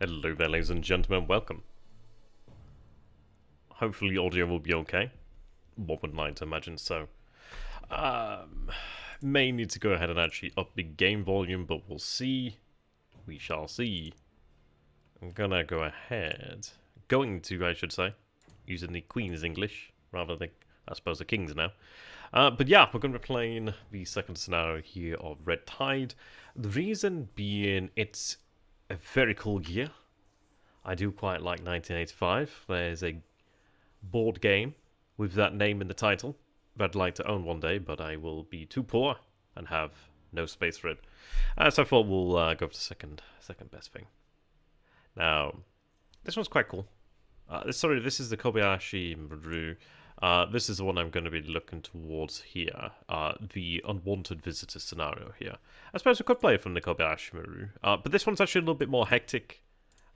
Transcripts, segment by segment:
Hello there, ladies and gentlemen, welcome. Hopefully audio will be okay. One would like to imagine so. May need to go ahead and actually up the game volume, but we'll see. We shall see. I'm gonna go ahead. I should say. Using the Queen's English, rather than, I suppose, the King's now. But yeah, we're going to be playing the second scenario here of Red Tide. The reason being, it's a very cool year. I do quite like 1985. There's a board game with that name in the title that I'd like to own one day, but I will be too poor and have no space for it. So I thought we'll go for the second best thing. Now, this one's quite cool. This is the Kobayashi Maru. This is the one I'm going to be looking towards here. The unwanted visitor scenario here. I suppose we could play from the Kobayashi Maru, but this one's actually a little bit more hectic.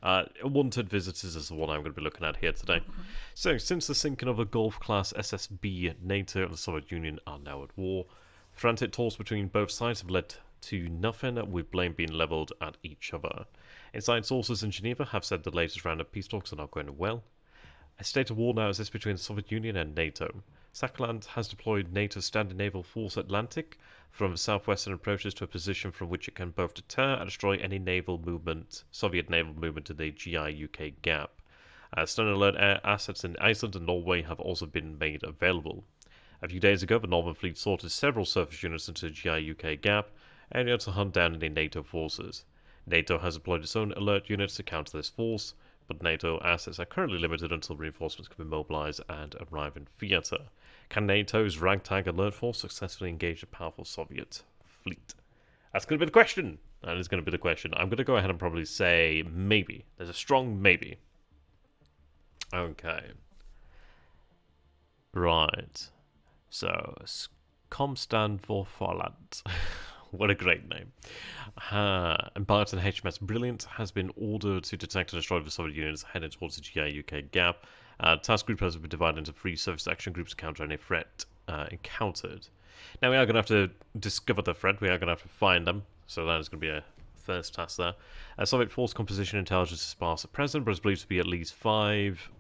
Unwanted visitors is the one I'm going to be looking at here today. So, since the sinking of a Gulf-class SSB, NATO and the Soviet Union are now at war. Frantic talks between both sides have led to nothing, with blame being levelled at each other. Inside sources in Geneva have said the latest round of peace talks are not going well. A state of war now exists between the Soviet Union and NATO. Sakhalin has deployed NATO's Standing Naval Force Atlantic from southwestern approaches to a position from which it can both deter and destroy any Soviet naval movement in the GI-UK gap. Stun alert air assets in Iceland and Norway have also been made available. A few days ago, the Northern Fleet sorted several surface units into the GI-UK gap, area to hunt down any NATO forces. NATO has deployed its own alert units to counter this force, but NATO assets are currently limited until reinforcements can be mobilized and arrive in theatre. Can NATO's ragtag alert force successfully engage a powerful Soviet fleet? That's going to be the question. That is going to be the question. I'm going to go ahead and probably say maybe. There's a strong maybe. Okay. Right. So, Komstand Vorfaland. What a great name. Embarked on HMS Brilliant has been ordered to detect and destroy the Soviet units headed towards the GI-UK gap. Task group has been divided into 3 surface action groups to counter any threat encountered. Now we are going to have to discover the threat. We are going to have to find them. So that is going to be a first task there. Soviet force composition intelligence is sparse at present, but is believed to be at least 5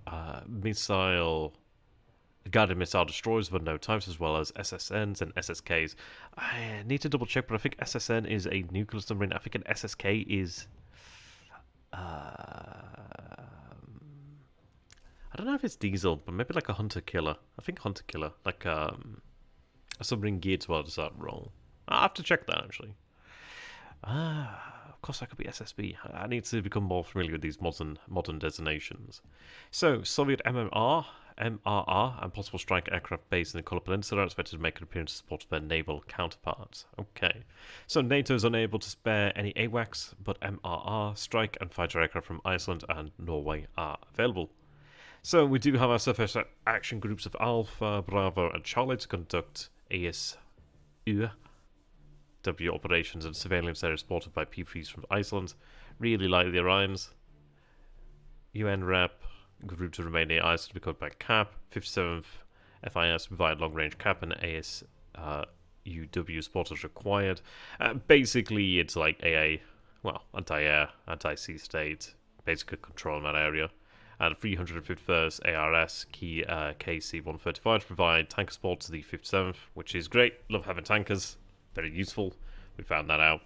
guided missile destroyers of unknown types, as well as SSNs and SSKs. I need to double check, but I think SSN is a nuclear submarine. I think an SSK is... I don't know if it's diesel, but maybe like a hunter killer. I think hunter killer, like a submarine geared towards that role. I'll have to check that actually. Of course, that could be SSB. I need to become more familiar with these modern designations. So, Soviet MRR, and possible strike aircraft based in the Kola Peninsula are expected to make an appearance to support their naval counterparts. Okay. So, NATO is unable to spare any AWACS, but MRR, strike, and fighter aircraft from Iceland and Norway are available. So, we do have our surface action groups of Alpha, Bravo, and Charlie to conduct ASU operations and surveillance areas supported by P3s from Iceland. Really like the Orions. UN rep group to remain near Iceland to be covered by CAP. 57th FIS provide long range CAP and ASUW support as required. Basically, it's like AA, well, anti-air, anti-sea state, basic control in that area. And 351st ARS key KC-135 to provide tanker support to the 57th, which is great. Love having tankers. Very useful. We found that out.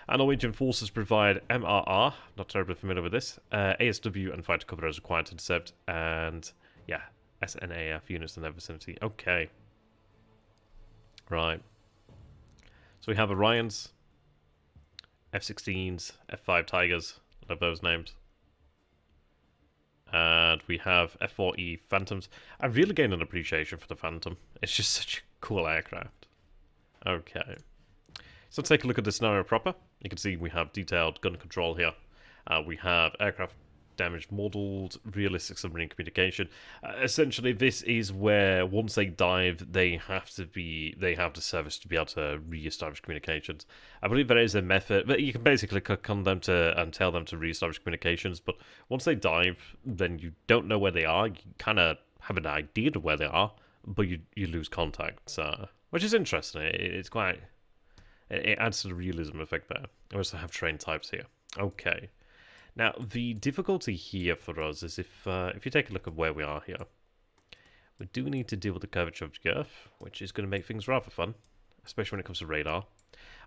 And Norwegian forces provide MRR, not terribly familiar with this, ASW and fighter cover as required to intercept, and yeah, SNAF units in their vicinity. Okay. Right. So we have Orions, F-16s, F-5 Tigers, love those names. And we have F-4E Phantoms. I've really gained an appreciation for the Phantom. It's just such a cool aircraft. Okay. So let's take a look at the scenario proper. You can see we have detailed gun control here. We have aircraft damage modeled, realistic submarine communication. Essentially, this is where once they dive, they have the service to be able to re-establish communications. I believe there is a method, but you can basically click on them and tell them to re-establish communications. But once they dive, then you don't know where they are. You kind of have an idea of where they are, but you lose contact, which is interesting. It's quite. It adds to the realism effect there. We also have train types here. Okay. Now, the difficulty here for us is if you take a look at where we are here, we do need to deal with the curvature of the Earth, which is going to make things rather fun, especially when it comes to radar.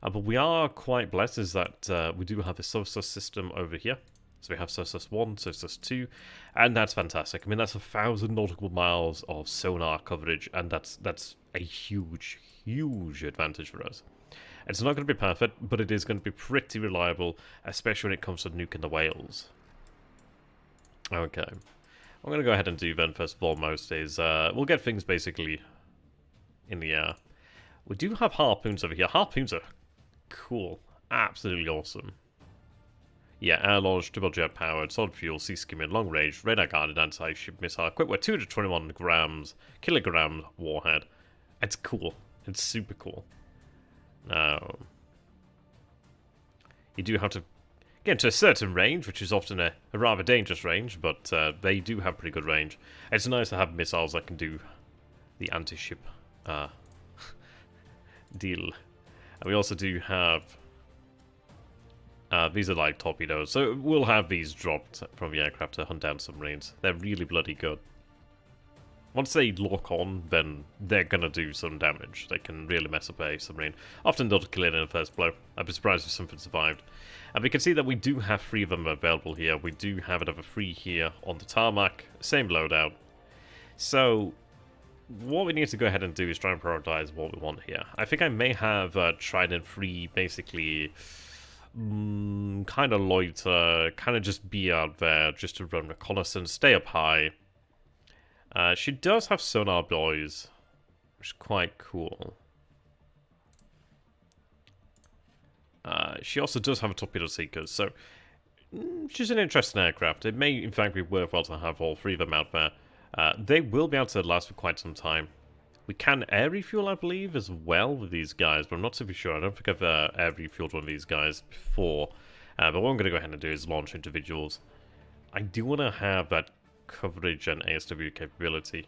But we are quite blessed is that we do have a SOSUS system over here. So we have SOSUS 1, SOSUS 2, and that's fantastic. I mean, that's 1,000 nautical miles of sonar coverage, and that's a huge, huge advantage for us. It's not going to be perfect, but it is going to be pretty reliable, especially when it comes to nuking the whales. Okay. I'm going to go ahead and do then, first and foremost, is we'll get things basically in the air. We do have harpoons over here. Harpoons are cool. Absolutely awesome. Yeah, air-launched, double-jet-powered, solid fuel, sea-skimming, long-range, radar-guarded anti-ship missile, equipped with 221 kilogram warhead. It's cool. It's super cool. Now, you do have to get to a certain range, which is often a rather dangerous range, but they do have pretty good range. It's nice to have missiles that can do the anti-ship deal. And we also do have these are like torpedoes, so we'll have these dropped from the aircraft to hunt down submarines. They're really bloody good. Once they lock on, then they're gonna do some damage. They can really mess up a submarine. Often they'll kill it in the first blow. I'd be surprised if something survived. And we can see that we do have 3 of them available here. We do have another 3 here on the tarmac. Same loadout. So what we need to go ahead and do is try and prioritize what we want here. I think I may have Trident 3 basically kind of loiter, kind of just be out there, just to run reconnaissance, stay up high. She does have sonar buoys, which is quite cool. She also does have a torpedo seekers, so she's an interesting aircraft. It may, in fact, be worthwhile to have all 3 of them out there. They will be able to last for quite some time. We can air refuel, I believe, as well with these guys, but I'm not super sure. I don't think I've air refueled one of these guys before. But what I'm going to go ahead and do is launch individuals. I do want to have that coverage and ASW capability.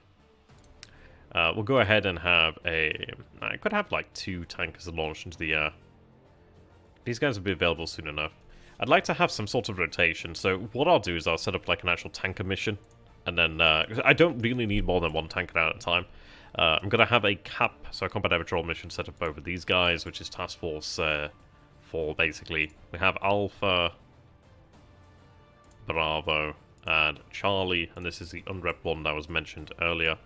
We'll go ahead and have a... I could have like 2 tankers launched into the air. These guys will be available soon enough. I'd like to have some sort of rotation, so what I'll do is I'll set up like an actual tanker mission. And then, I don't really need more than 1 tanker out at a time. I'm going to have a CAP, so a combat air patrol mission set up over these guys, which is Task Force 4, basically. We have Alpha, Bravo, and Charlie, and this is the unrep one that was mentioned earlier.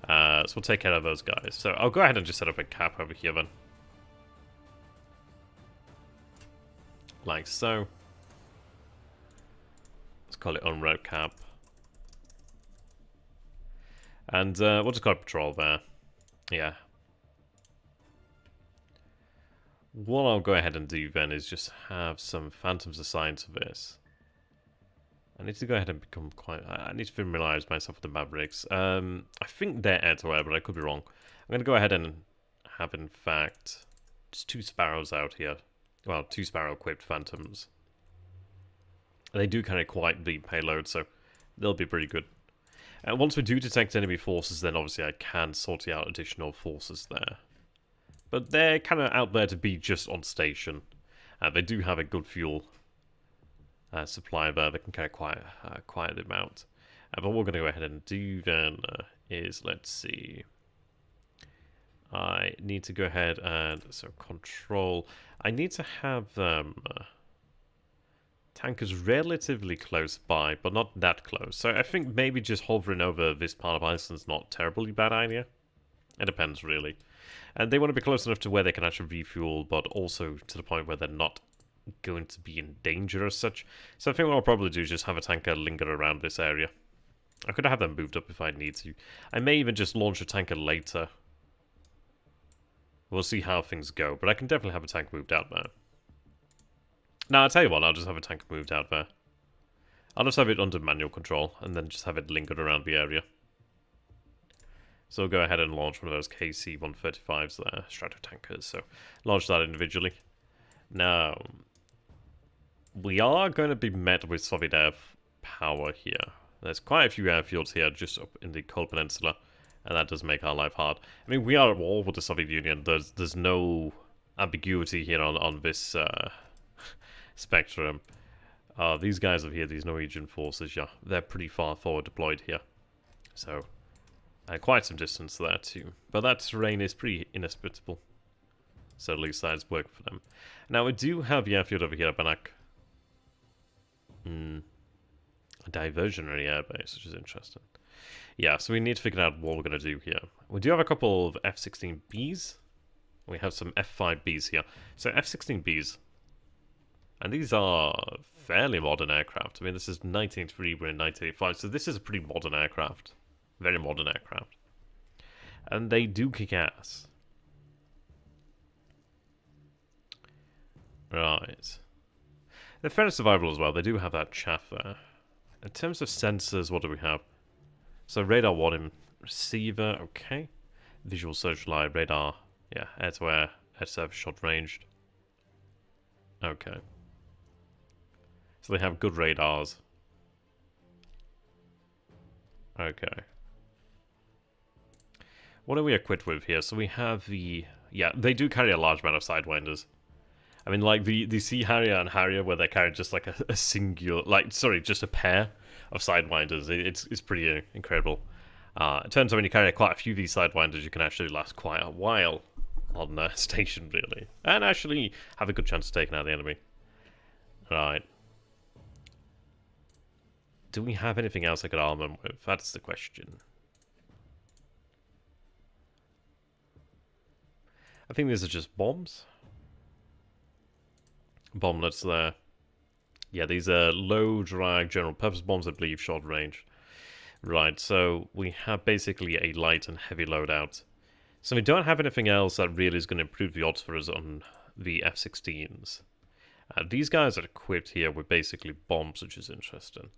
So we'll take care of those guys. So I'll go ahead and just set up a CAP over here then. Like so. Let's call it unrep CAP. And we'll just call it patrol there. Yeah. What I'll go ahead and do then is just have some phantoms assigned to this. I need to go ahead and become quite... I need to familiarize myself with the Mavericks. I think they're air-to-air, but I could be wrong. I'm going to go ahead and have, in fact, just 2 Sparrows out here. Well, 2 Sparrow-equipped Phantoms. They do carry quite the payload, so they'll be pretty good. Once we do detect enemy forces, then obviously I can sort out additional forces there. But they're kind of out there to be just on station. They do have a good fuel supply there. They can carry quite an amount. But what we're going to go ahead and do then is, let's see. I need to go ahead and, so control. I need to have them... tankers relatively close by, but not that close. So I think maybe just hovering over this part of Iceland's not a terribly bad idea. It depends, really. And they want to be close enough to where they can actually refuel, but also to the point where they're not going to be in danger as such. So I think what I'll probably do is just have a tanker linger around this area. I could have them moved up if I need to. I may even just launch a tanker later. We'll see how things go, but I can definitely have a tank moved out there. Now, I'll tell you what, I'll just have a tank moved out there. I'll just have it under manual control, and then just have it lingered around the area. So we'll go ahead and launch one of those KC-135s there, Stratotankers, so launch that individually. Now, we are going to be met with Soviet air power here. There's quite a few airfields here just up in the Cold Peninsula, and that does make our life hard. I mean, we are at war with the Soviet Union. There's no ambiguity here on this... spectrum. These guys over here, these Norwegian forces, yeah, they're pretty far forward deployed here. So, quite some distance there too. But that terrain is pretty inhospitable. So at least that's working for them. Now, we do have the airfield over here at Banak. A diversionary airbase, which is interesting. Yeah, so we need to figure out what we're going to do here. We do have a couple of F-16Bs. We have some F-5Bs here. So F-16Bs. And these are fairly modern aircraft. I mean, this is 1983, we're in 1985, so this is a pretty modern aircraft. Very modern aircraft. And they do kick ass. Right. They're fairly survivable as well. They do have that chaff there. In terms of sensors, what do we have? So radar warning, receiver, okay. Visual social eye, radar, yeah, air-to-air, air-to-surface shot ranged. Okay. So they have good radars. Okay. What are we equipped with here? So we have the... Yeah, they do carry a large amount of Sidewinders. I mean, like, the Sea Harrier and Harrier, where they carry just, like, a singular... Like, sorry, just a pair of Sidewinders. It's pretty incredible. It turns out when you carry quite a few of these Sidewinders, you can actually last quite a while on station, really. And actually have a good chance of taking out the enemy. Right. Do we have anything else I could arm them with? That's the question. I think these are just bombs. Bomblets there. Yeah, these are low drag general purpose bombs, I believe, short range. Right, so we have basically a light and heavy loadout. So we don't have anything else that really is going to improve the odds for us on the F-16s. These guys are equipped here with basically bombs, which is interesting.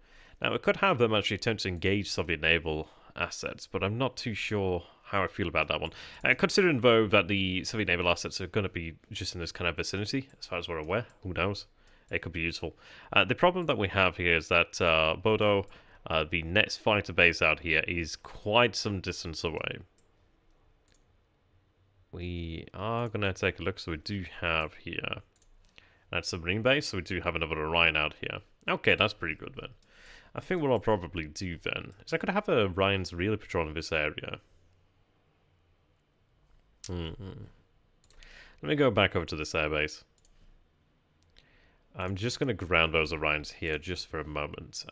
Now, we could have them actually attempt to engage Soviet naval assets, but I'm not too sure how I feel about that one. Considering, though, that the Soviet naval assets are going to be just in this kind of vicinity, as far as we're aware, who knows? It could be useful. The problem that we have here is that Bodo, the next fighter base out here, is quite some distance away. We are going to take a look, so we do have here that submarine base, so we do have another Orion out here. Okay, that's pretty good then. I think what I'll probably do then is I could have Orions really patrolling this area. Let me go back over to this airbase. I'm just going to ground those Orions here just for a moment.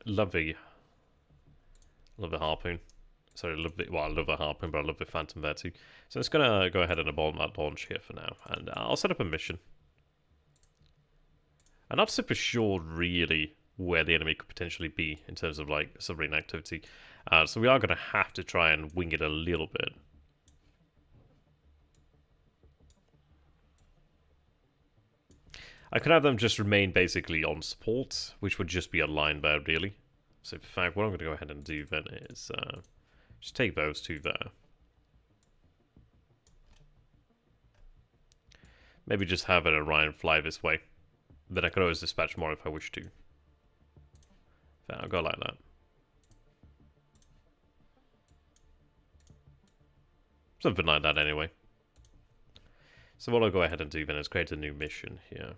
Love the Harpoon. Sorry, I love the Harpoon, but I love the Phantom there too. So it's going to go ahead and abort that launch here for now. And I'll set up a mission. I'm not super sure, really, where the enemy could potentially be in terms of, like, submarine activity. So we are going to have to try and wing it a little bit. I could have them just remain basically on support, which would just be a line there, really. So, in fact, what I'm going to go ahead and do then is just take those two there. Maybe just have an Orion fly this way. Then I could always dispatch more if I wish to. I'll go like that. Something like that, anyway. So what I'll go ahead and do then is create a new mission here.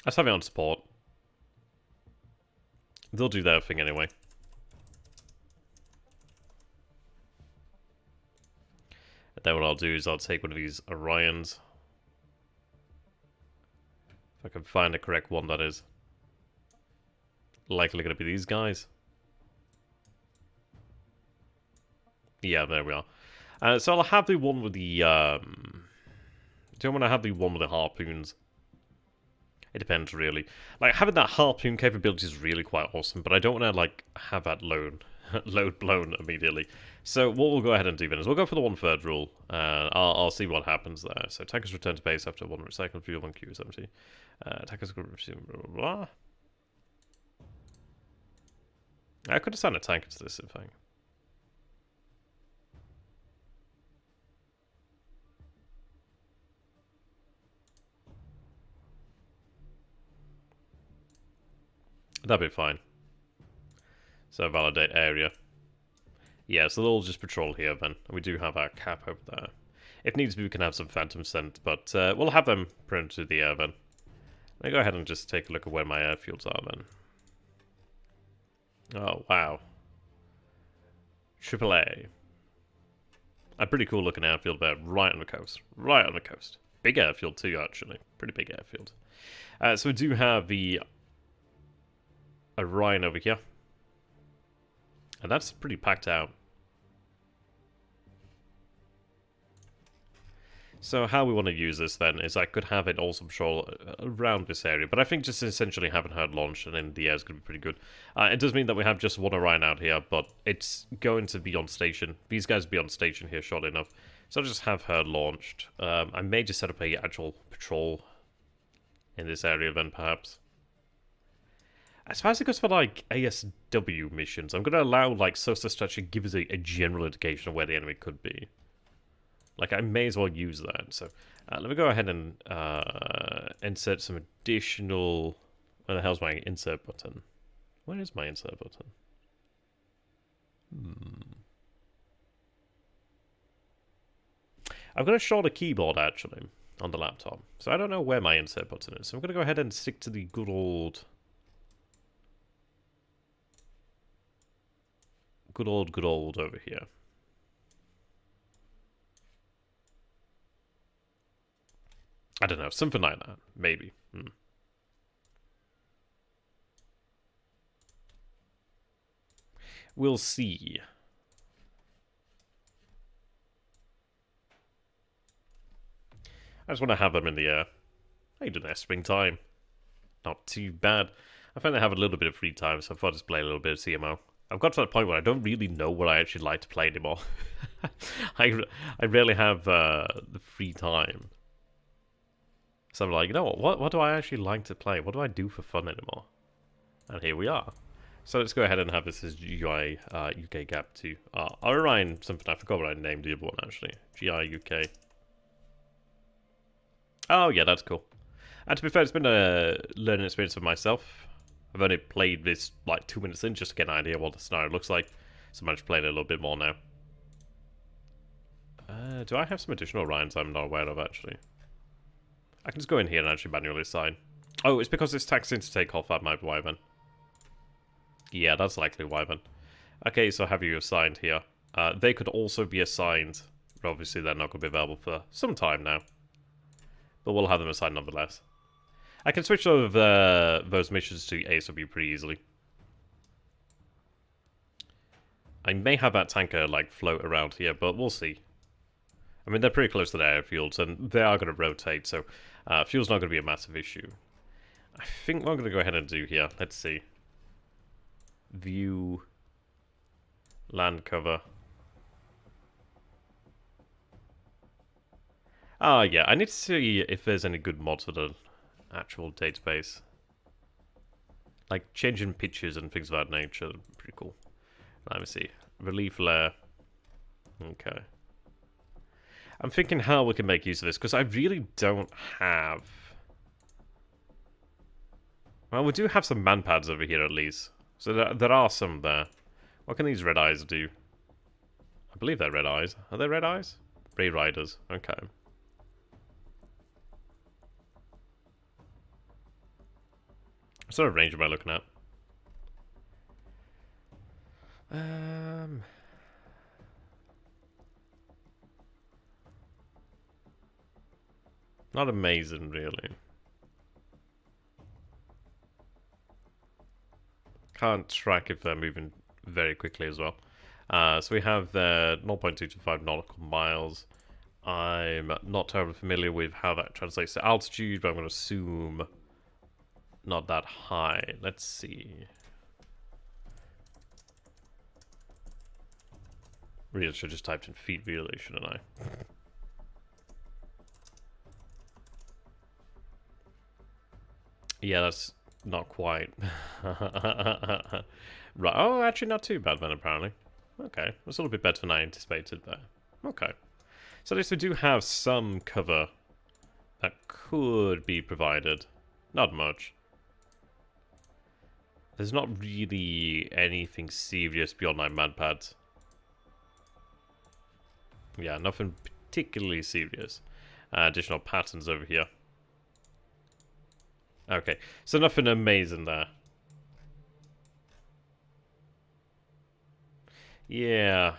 Let's have it on support. They'll do their thing anyway. And then what I'll do is I'll take one of these Orions. If I can find the correct one, that is. Likely going to be these guys. Yeah, there we are. So I'll have the one with the... do I want to have the one with the harpoons? It depends, really. Like, having that harpoon capability is really quite awesome, but I don't want to, like, have that load blown immediately. So what we'll go ahead and do then is we'll go for the 1/3 rule. I'll see what happens there. So tankers return to base after 1 recycled fuel, 1 Q70. Tankers resume, blah, blah, blah. I could assign a tanker to this, in fact. That'd be fine. So validate area. Yeah, so they'll just patrol here then. We do have our cap over there. If needs be, we can have some phantom sent, but we'll have them put into the air then. Let me go ahead and just take a look at where my airfields are then. Oh, wow. AAA. A pretty cool looking airfield there, right on the coast. Right on the coast. Big airfield too, actually. Pretty big airfield. So we do have the Orion over here. And that's pretty packed out. So how we want to use this then is I could have it also patrol around this area, but I think just essentially having her launched and in the air is going to be pretty good. It does mean that we have just one Orion out here, but it's going to be on station. These guys will be on station here shortly enough, so I'll just have her launched. I may just set up a actual patrol in this area then, perhaps. As far as it goes for like ASW missions, I'm going to allow like Sosa to actually give us a general indication of where the enemy could be. Like, I may as well use that. So, let me go ahead and insert some additional... Where the hell's my insert button? Where is my insert button? I've got a shorter keyboard, actually, on the laptop. So I don't know where my insert button is. So I'm going to go ahead and stick to the good old... Good old over here. I don't know, something like that, maybe. We'll see. I just want to have them in the air. How you doing there, springtime? Not too bad. I find I have a little bit of free time, so I thought I'd just play a little bit of CMO. I've got to that point where I don't really know what I actually like to play anymore. I rarely have the free time. So I'm like, you know what do I actually like to play? What do I do for fun anymore? And here we are. So let's go ahead and have this as GI UK Gap 2. Orion, something, I forgot what I named the other one actually. GI UK. Oh yeah, that's cool. And to be fair, it's been a learning experience for myself. I've only played this like 2 minutes in just to get an idea what the scenario looks like. So I'm just playing it a little bit more now. Do I have some additional Orions I'm not aware of actually? I can just go in here and actually manually assign. Oh, it's because it's taxing to take off, that might be why then. Yeah, that's likely why then. Okay, so have you assigned here. They could also be assigned, but obviously they're not going to be available for some time now. But we'll have them assigned nonetheless. I can switch over those missions to ASW pretty easily. I may have that tanker like float around here, but we'll see. I mean, they're pretty close to the airfields, and they are going to rotate, so fuel's not going to be a massive issue. I think what I'm going to go ahead and do here, let's see. View. Land cover. Yeah, I need to see if there's any good mods for the actual database. Like, changing pictures and things of that nature, pretty cool. Let me see. Relief layer. Okay. I'm thinking how we can make use of this, because I really don't have... Well, we do have some manpads over here, at least. So there are some there. What can these red eyes do? I believe they're red eyes. Are they red eyes? Ray Riders. Okay. What sort of range am I looking at? Not amazing, really. Can't track if they're moving very quickly as well. So we have the 0.225 nautical miles. I'm not terribly familiar with how that translates to altitude, but I'm going to assume not that high. Let's see. Really, I should have just typed in feet, really, shouldn't I? Yeah, that's not quite. Right. Oh, actually not too bad then, apparently. Okay. That's a little bit better than I anticipated there. Okay. So at least we do have some cover that could be provided. Not much. There's not really anything serious beyond my manpads. Yeah, nothing particularly serious. Additional patterns over here. Okay, so nothing amazing there. Yeah.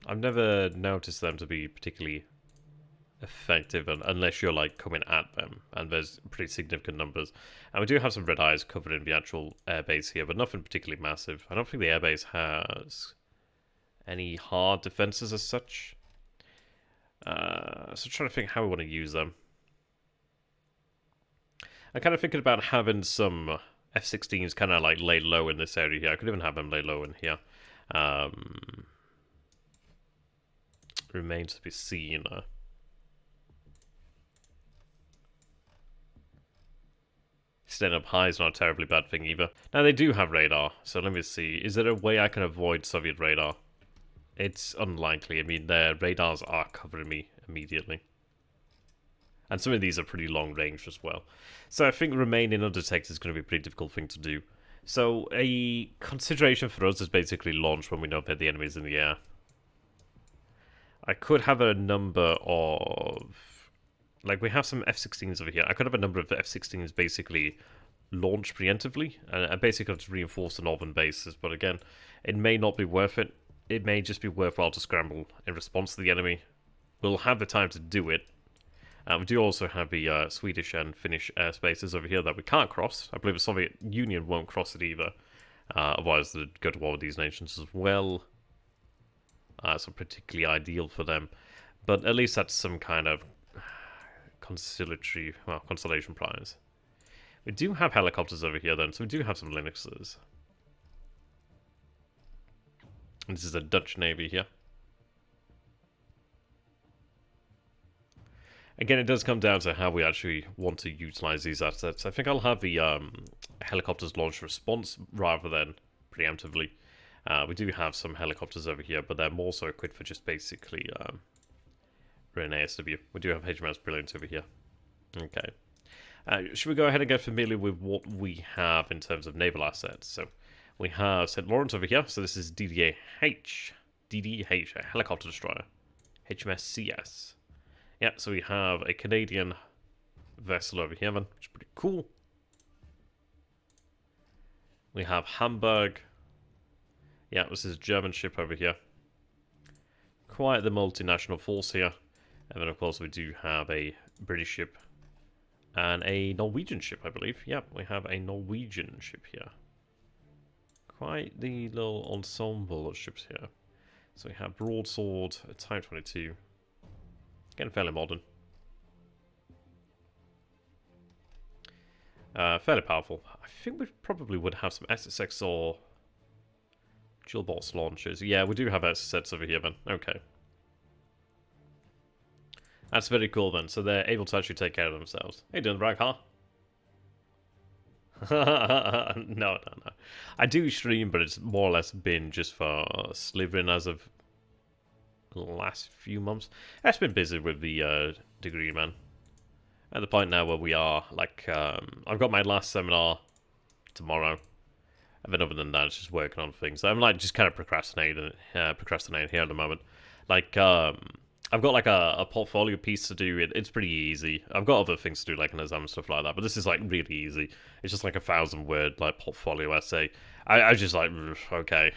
I've never noticed them to be particularly effective unless you're like coming at them, and there's pretty significant numbers. And we do have some red eyes covered in the actual airbase here, but nothing particularly massive. I don't think the airbase has any hard defenses as such. So trying to think how we want to use them. I'm kind of thinking about having some F-16s kind of like lay low in this area here. I could even have them lay low in here. Remains to be seen. Staying up high is not a terribly bad thing either. Now, they do have radar, so let me see. Is there a way I can avoid Soviet radar? It's unlikely. I mean, their radars are covering me immediately. And some of these are pretty long range as well. So I think remaining undetected is going to be a pretty difficult thing to do. So a consideration for us is basically launch when we know that the enemy is in the air. I could have a number of... Like, we have some F-16s over here. I could have a number of F-16s basically launch preemptively, and I basically have to reinforce the northern bases. But again, it may not be worth it. It may just be worthwhile to scramble in response to the enemy. We'll have the time to do it. We do also have the Swedish and Finnish airspaces over here that we can't cross. I believe the Soviet Union won't cross it either. Otherwise, they'd go to war with these nations as well. So particularly ideal for them. But at least that's some kind of constellation prize. We do have helicopters over here then, so we do have some Linuxes. This is a Dutch Navy here. Again, it does come down to how we actually want to utilize these assets. I think I'll have the helicopters launch response rather than preemptively. We do have some helicopters over here, but they're more so equipped for just basically an ASW. We do have HMS Brilliant over here. Okay. Should we go ahead and get familiar with what we have in terms of naval assets? So we have St. Lawrence over here. So this is DDH, a helicopter destroyer. HMS CS. Yeah, so we have a Canadian vessel over here, man, which is pretty cool. We have Hamburg. Yeah, this is a German ship over here. Quite the multinational force here. And then, of course, we do have a British ship and a Norwegian ship, I believe. Yeah, we have a Norwegian ship here. Quite the little ensemble of ships here. So we have Broadsword, a Type 22. Again, fairly modern. Fairly powerful. I think we probably would have some SSX or dual bolts launchers. Yeah, we do have SSX over here then. Okay. That's very cool then. So they're able to actually take care of themselves. Hey, doing brag, huh? No. I do stream, but it's more or less been just for slivering as of the last few months. I've been busy with the degree, man. At the point now where we are, like, I've got my last seminar tomorrow. And then other than that, it's just working on things. I'm like just kind of procrastinating here at the moment. Like, I've got like a portfolio piece to do. It's pretty easy. I've got other things to do, like an exam and stuff like that. But this is like really easy. It's just like a 1,000-word like portfolio essay. I was just like, okay.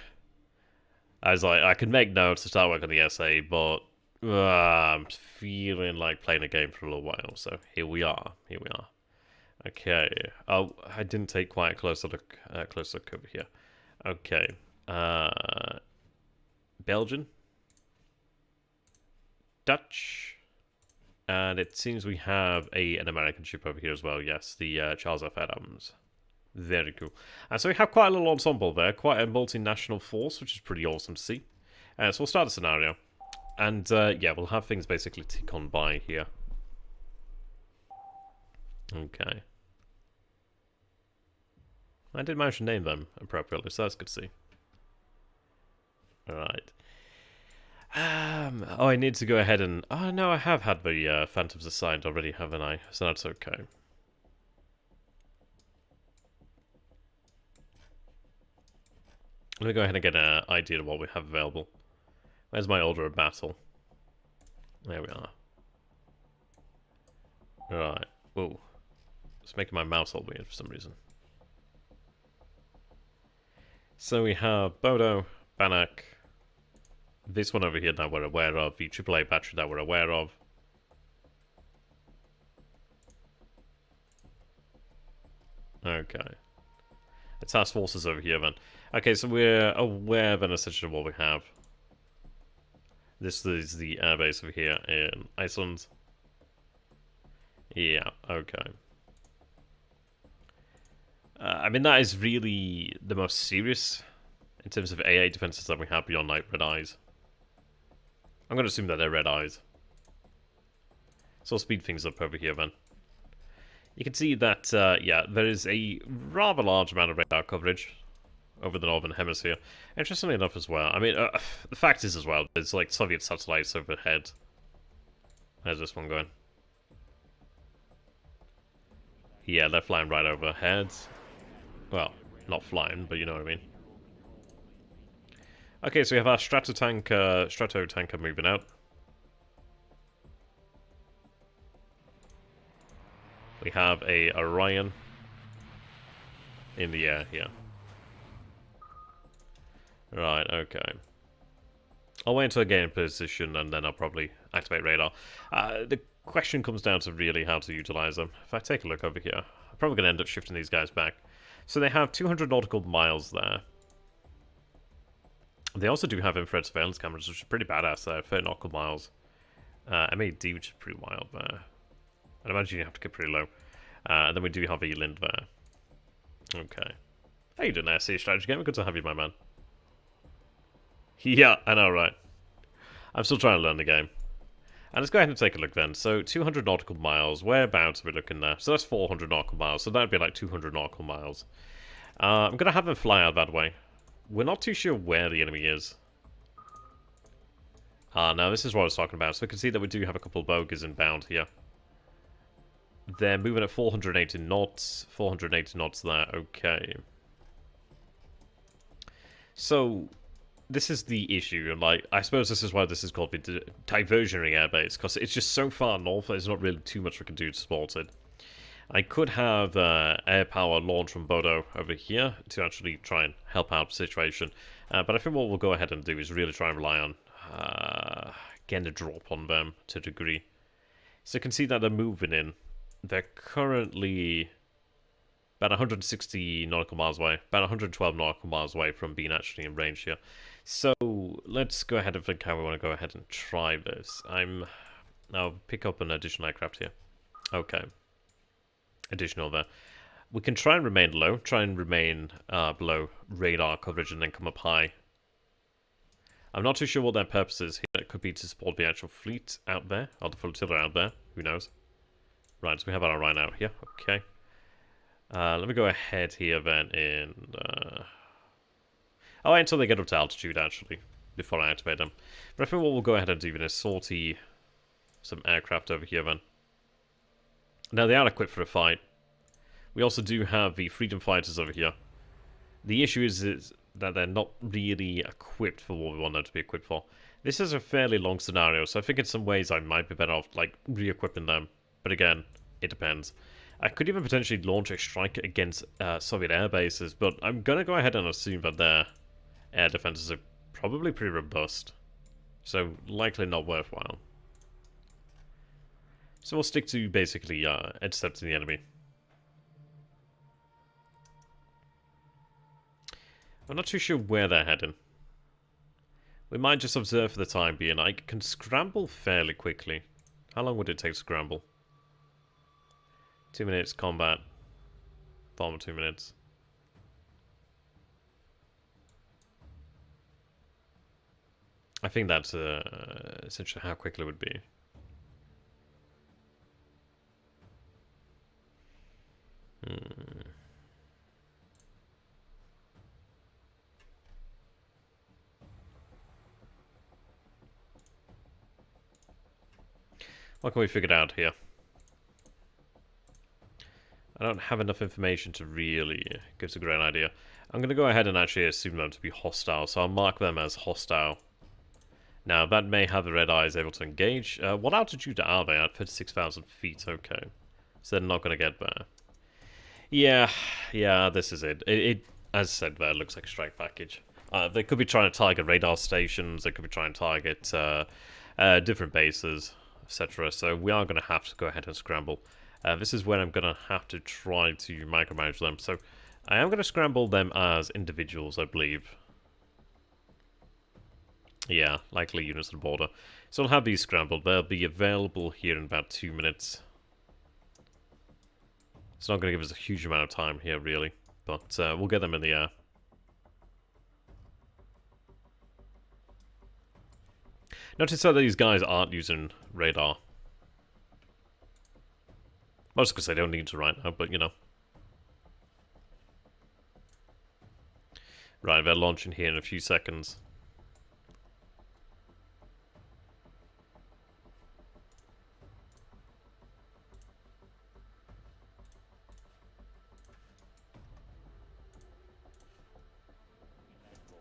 I was like, I could make notes to start working on the essay, but I'm feeling like playing a game for a little while. So here we are. Okay. Oh, I didn't take quite a close look over here. Okay. Belgian. Dutch. And it seems we have an American ship over here as well. Yes, the Charles F. Adams. Very cool. And so we have quite a little ensemble there. Quite a multinational force, which is pretty awesome to see. So we'll start a scenario. And yeah, we'll have things basically tick on by here. Okay. I did manage to name them appropriately, so that's good to see. Alright. Oh, I need to go ahead and... Oh, no, I have had the Phantoms assigned already, haven't I? So that's okay. Let me go ahead and get an idea of what we have available. Where's my order of battle? There we are. Right. Whoa. It's making my mouse all weird for some reason. So we have Bodo, Bannock, this one over here that we're aware of, the AAA battery that we're aware of. Okay. The task forces over here then. Okay, so we're aware then essentially of what we have. This is the airbase over here in Iceland. Yeah, okay. I mean, that is really the most serious in terms of AA defenses that we have beyond, like, red eyes. I'm going to assume that they're red eyes. So I'll speed things up over here then. You can see that, yeah, there is a rather large amount of radar coverage over the northern hemisphere. Interestingly enough as well, I mean, the fact is as well, there's like Soviet satellites overhead. How's this one going? Yeah, they're flying right overhead. Well, not flying, but you know what I mean. Okay, so we have our strato tanker moving out. We have a Orion in the air here. Right, okay. I'll wait until I get in position and then I'll probably activate radar. The question comes down to really how to utilize them. If I take a look over here, I'm probably going to end up shifting these guys back. So they have 200 nautical miles there. They also do have infrared surveillance cameras, which is pretty badass there, 30 nautical miles. MAD, which is pretty wild there. I'd imagine you have to get pretty low. And then we do have Eland there. Okay. How you doing there, CStrategy Gamer? Good to have you, my man. Yeah, I know, right? I'm still trying to learn the game. And let's go ahead and take a look then. So, 200 nautical miles. Whereabouts are we looking there? So that's 400 nautical miles. So that'd be like 200 nautical miles. I'm going to have them fly out that way. We're not too sure where the enemy is. Now this is what I was talking about. So we can see that we do have a couple of bogies inbound here. They're moving at 480 knots. 480 knots there. Okay. So this is the issue, and like I suppose this is why this is called the diversionary airbase, because it's just so far north there's not really too much we can do to support it. I could have air power launch from Bodo over here to actually try and help out the situation, but I think what we'll go ahead and do is really try and rely on getting a drop on them to a degree. So you can see that they're moving in. They're currently about 160 nautical miles away, about 112 nautical miles away from being actually in range here. So let's go ahead and think how we want to go ahead and try this. I'll pick up an additional aircraft here. Okay. Additional there. We can try and remain low, try and remain below radar coverage and then come up high. I'm not too sure what their purpose is here. It could be to support the actual fleet out there, or the flotilla out there, who knows. Right, so we have our Orion out here, okay. Let me go ahead here then and... I'll wait until they get up to altitude, actually, before I activate them. But I think what we'll go ahead and do is sortie some aircraft over here then. Now, they are equipped for a fight. We also do have the Freedom Fighters over here. The issue is that they're not really equipped for what we want them to be equipped for. This is a fairly long scenario, so I think in some ways I might be better off, like, re-equipping them. But again, it depends. I could even potentially launch a strike against Soviet air bases, but I'm going to go ahead and assume that their air defenses are probably pretty robust. So, likely not worthwhile. So we'll stick to basically intercepting the enemy. I'm not too sure where they're heading. We might just observe for the time being. I can scramble fairly quickly. How long would it take to scramble? 2 minutes combat. Bomb 2 minutes. I think that's essentially how quickly it would be. What can we figure out here? I don't have enough information to really give us a great idea. I'm going to go ahead and actually assume them to be hostile, so I'll mark them as hostile. Now, that may have the red eyes able to engage. What altitude are they at? 36,000 feet, okay. So they're not going to get there. Yeah, yeah, this is it. It as said there, looks like a strike package. They could be trying to target radar stations, they could be trying to target different bases, etc. So we are going to have to go ahead and scramble. This is when I'm going to have to try to micromanage them. So I am going to scramble them as individuals, I believe. Yeah, likely units of the border. So I'll have these scrambled. They'll be available here in about 2 minutes. It's not going to give us a huge amount of time here, really. But we'll get them in the air. Notice that these guys aren't using radar. I was going to say they don't need to right now, but you know. Right, they're launching here in a few seconds.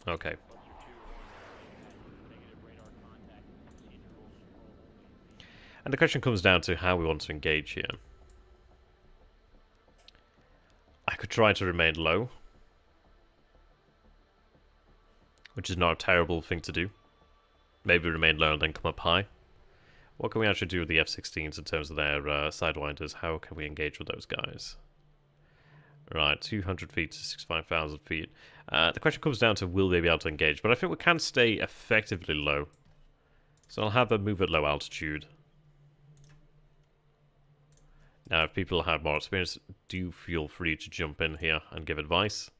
Okay. And the question comes down to how we want to engage here. I could try to remain low, which is not a terrible thing to do. Maybe remain low and then come up high. What can we actually do with the F-16s in terms of their sidewinders? How can we engage with those guys? Right, 200 feet to 65,000 feet. The question comes down to will they be able to engage, but I think we can stay effectively low. So I'll have them move at low altitude. Now, if people have more experience, do feel free to jump in here and give advice.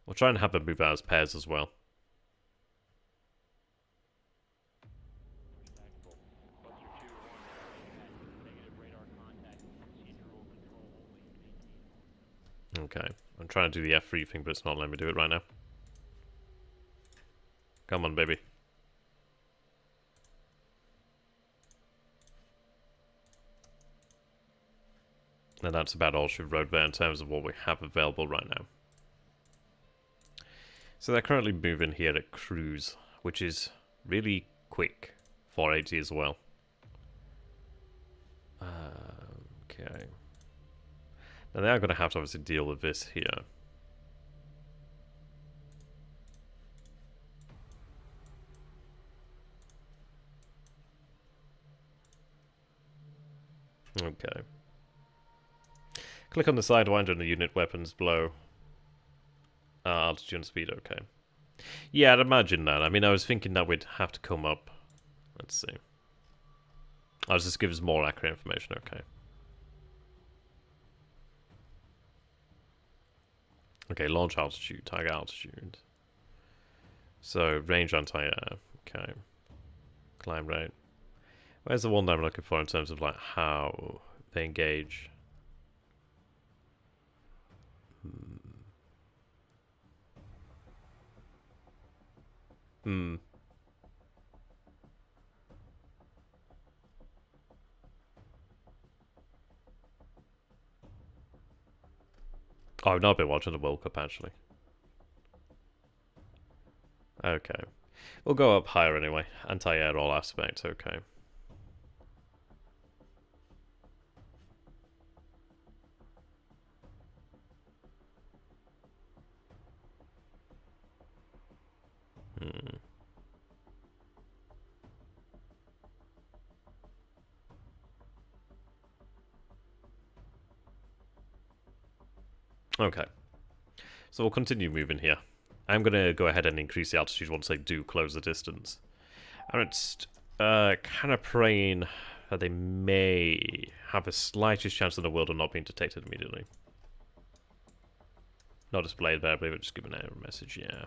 We'll try and have them move out as pairs as well. Okay, I'm trying to do the F3 thing, but it's not letting me do it right now. Come on, baby. And that's about all she wrote there in terms of what we have available right now. So they're currently moving here at cruise, which is really quick. 480 as well. Okay. Now they are going to have to obviously deal with this here. Okay. Click on the Sidewinder and the unit weapons below. Altitude and speed, okay. Yeah, I'd imagine that. I mean, I was thinking that we'd have to come up. Let's see. I'll just give us more accurate information, okay. Okay, launch altitude, target altitude. So, range anti-air, okay. Climb rate. Where's the one that I'm looking for in terms of, like, how they engage? Oh, I've not been watching the World Cup, actually. Okay. We'll go up higher anyway. Anti-air all aspects, okay. Okay. So we'll continue moving here. I'm going to go ahead and increase the altitude once they do close the distance. And it's kind of praying that they may have the slightest chance in the world of not being detected immediately. Not displayed there, I believe it just giving an error message, yeah.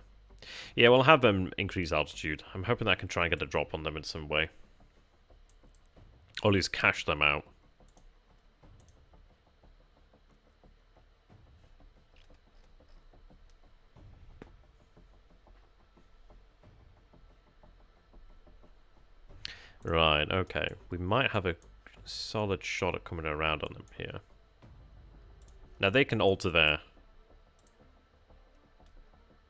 Yeah, we'll have them increase altitude. I'm hoping that I can try and get a drop on them in some way. Or at least cash them out. Right, okay. We might have a solid shot at coming around on them here. Now they can alter their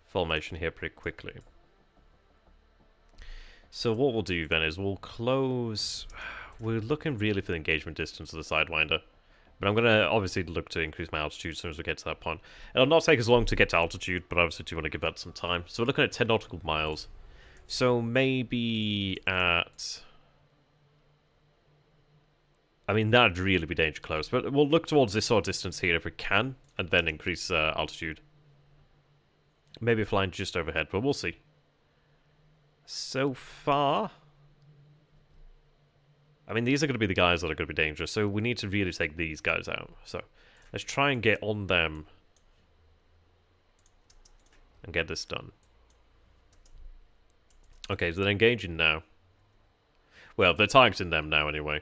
formation here pretty quickly. So what we'll do then is we'll close... We're looking really for the engagement distance of the Sidewinder. But I'm going to obviously look to increase my altitude as soon as we get to that point. It'll not take as long to get to altitude, but obviously do want to give that some time. So we're looking at 10 nautical miles. So maybe at... I mean, that'd really be danger close. But we'll look towards this sort of distance here if we can, and then increase altitude. Maybe flying just overhead, but we'll see. So far... I mean, these are going to be the guys that are going to be dangerous, so we need to really take these guys out. So, let's try and get on them and get this done. Okay, so they're engaging now. Well, they're targeting them now anyway.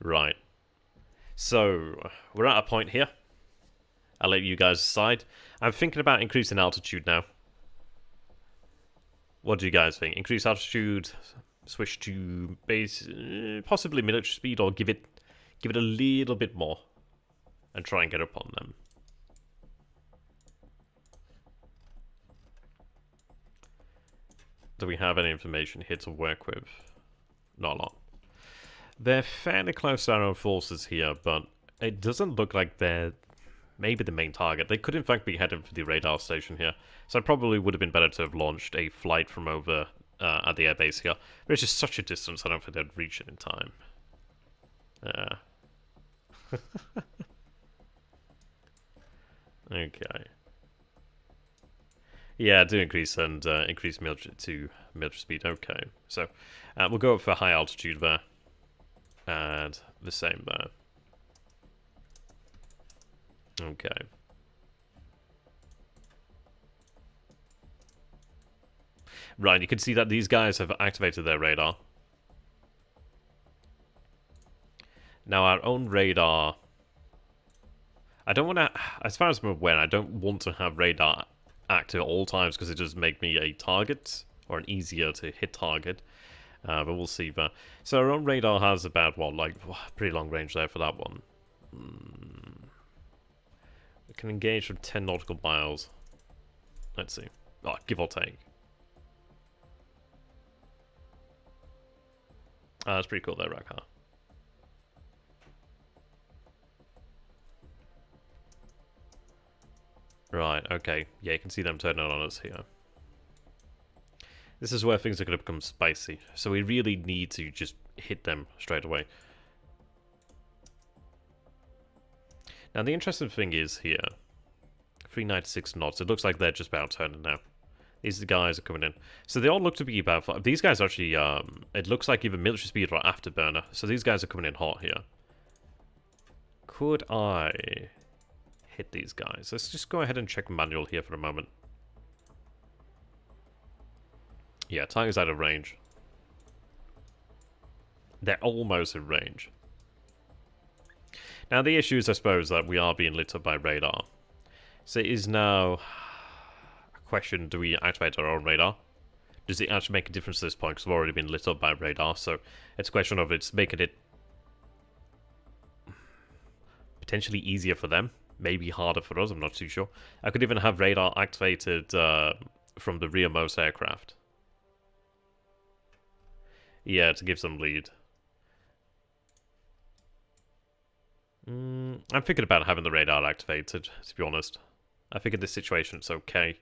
Right. So, we're at a point here. I'll let you guys decide. I'm thinking about increasing altitude now. What do you guys think? Increase altitude, switch to base, possibly military speed, or give it a little bit more, and try and get up on them. Do we have any information here to work with? Not a lot. They're fairly close to our own forces here, but it doesn't look like they're maybe the main target. They could in fact be headed for the radar station here. So it probably would have been better to have launched a flight from over at the airbase here. But it's just such a distance, I don't think they'd reach it in time. Okay. Yeah, do increase and increase military to military speed. Okay, so we'll go up for high altitude there. And the same there. Okay. Right, you can see that these guys have activated their radar. Now, our own radar... I don't want to... As far as I'm aware, I don't want to have radar active at all times because it does make me a target, or an easier to hit target. But we'll see that. So our own radar has about, what, like, pretty long range there for that one. We can engage from 10 nautical miles. Let's see. Oh, give or take. That's pretty cool there, Rakhar. Right, okay. Yeah, you can see them turning on us here. This is where things are going to become spicy. So we really need to just hit them straight away. Now, the interesting thing is here, 396 knots. It looks like they're just about turning now. These guys are coming in. So they all look to be about... These guys actually, it looks like either military speed or afterburner. So these guys are coming in hot here. Could I hit these guys? Let's just go ahead and check manual here for a moment. Yeah, target's out of range. They're almost in range. Now, the issue is, I suppose, that we are being lit up by radar. So it is now a question, do we activate our own radar? Does it actually make a difference at this point? Because we've already been lit up by radar, so it's a question of it's making it potentially easier for them, maybe harder for us, I'm not too sure. I could even have radar activated from the rearmost aircraft. Yeah, to give some lead. I'm thinking about having the radar activated, to be honest. I think in this situation it's okay.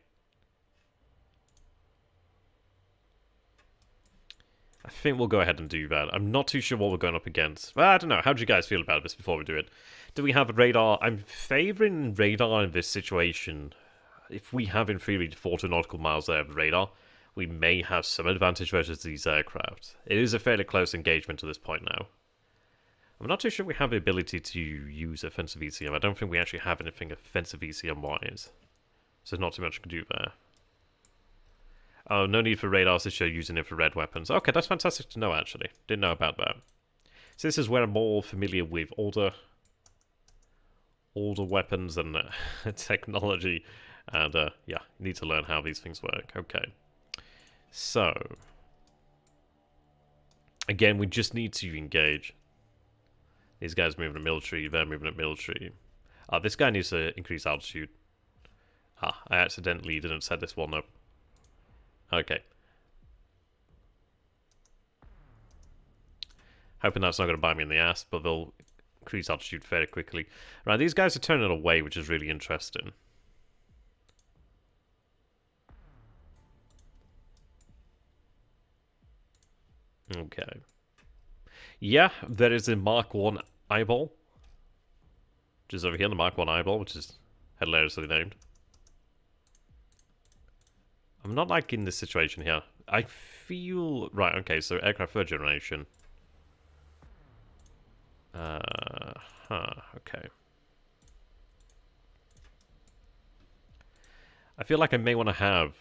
I think we'll go ahead and do that. I'm not too sure what we're going up against. Well, I don't know. How do you guys feel about this before we do it? Do we have a radar? I'm favouring radar in this situation. If we have, in theory, 40 nautical miles there of radar, we may have some advantage versus these aircraft. It is a fairly close engagement to this point now. I'm not too sure we have the ability to use offensive ECM. I don't think we actually have anything offensive ECM-wise. So there's not too much we can do there. Oh, no need for radars this year using infrared weapons. Okay, that's fantastic to know, actually. Didn't know about that. So this is where I'm more familiar with older weapons and technology. And, yeah, you need to learn how these things work. Okay. So, again, we just need to engage. These guys moving at military, they're moving at military. This guy needs to increase altitude. I accidentally didn't set this one up. Okay. Hoping that's not going to bite me in the ass, but they'll increase altitude fairly quickly. Right, these guys are turning away, which is really interesting. Okay. Yeah, there is a Mark 1 eyeball. Which is over here, the Mark 1 eyeball, which is hilariously named. I'm not liking this situation here. I feel... Right, okay, so aircraft third generation. Okay. I feel like I may want to have...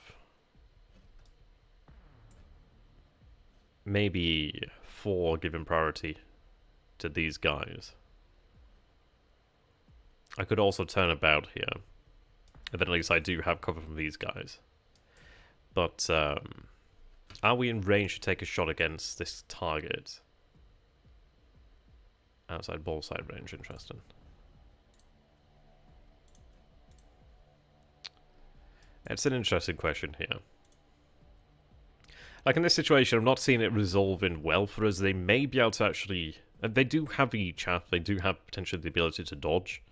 maybe 4 given priority to these guys. I could also turn about here. And then at least I do have cover from these guys. But, are we in range to take a shot against this target? Outside ball side range, interesting. It's an interesting question here. Like in this situation, I'm not seeing it resolving well for us. They may be able to actually... They do have the chaff, they do have potentially the ability to dodge.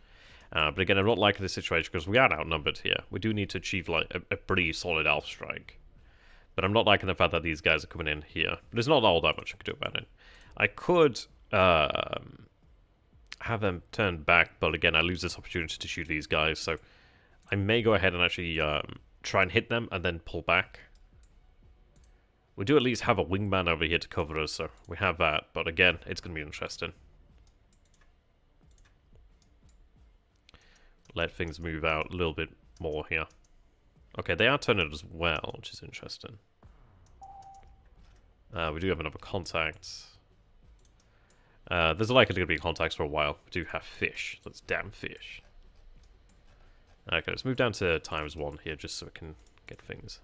But again, I'm not liking this situation because we are outnumbered here. We do need to achieve like a pretty solid alpha strike. But I'm not liking the fact that these guys are coming in here. But there's not all that much I could do about it. I could have them turn back, but again, I lose this opportunity to shoot these guys. So I may go ahead and actually try and hit them and then pull back. We do at least have a wingman over here to cover us, so we have that. But again, it's going to be interesting. Let things move out a little bit more here. Okay, they are turning as well, which is interesting. We do have another contact. There's likely going to be contacts for a while. We do have fish. That's damn fish. Okay, let's move down to ×1 here, just so we can get things.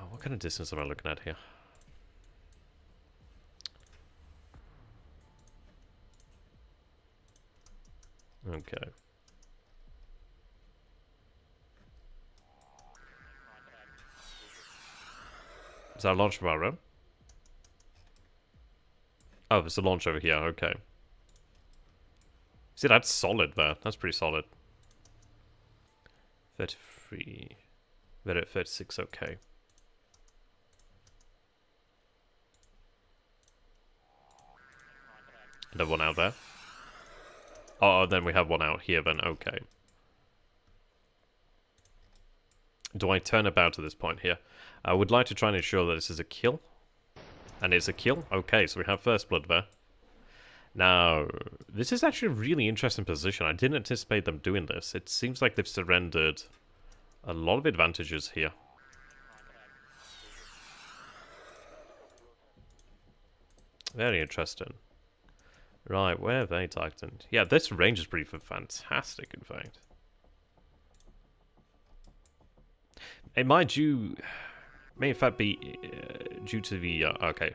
What kind of distance am I looking at here? Okay. Is that a launch from our room? Oh, there's a launch over here, okay. See, that's solid there. That's pretty solid. 33. They're at 36, okay. Another one out there. Oh, then we have one out here then, okay. Do I turn about at this point here? I would like to try and ensure that this is a kill. And it's a kill. Okay, so we have first blood there. Now, this is actually a really interesting position. I didn't anticipate them doing this. It seems like they've surrendered a lot of advantages here. Very interesting. Right, where are they targeted? Yeah, this range is pretty fantastic, in fact. It might may in fact be due to the okay,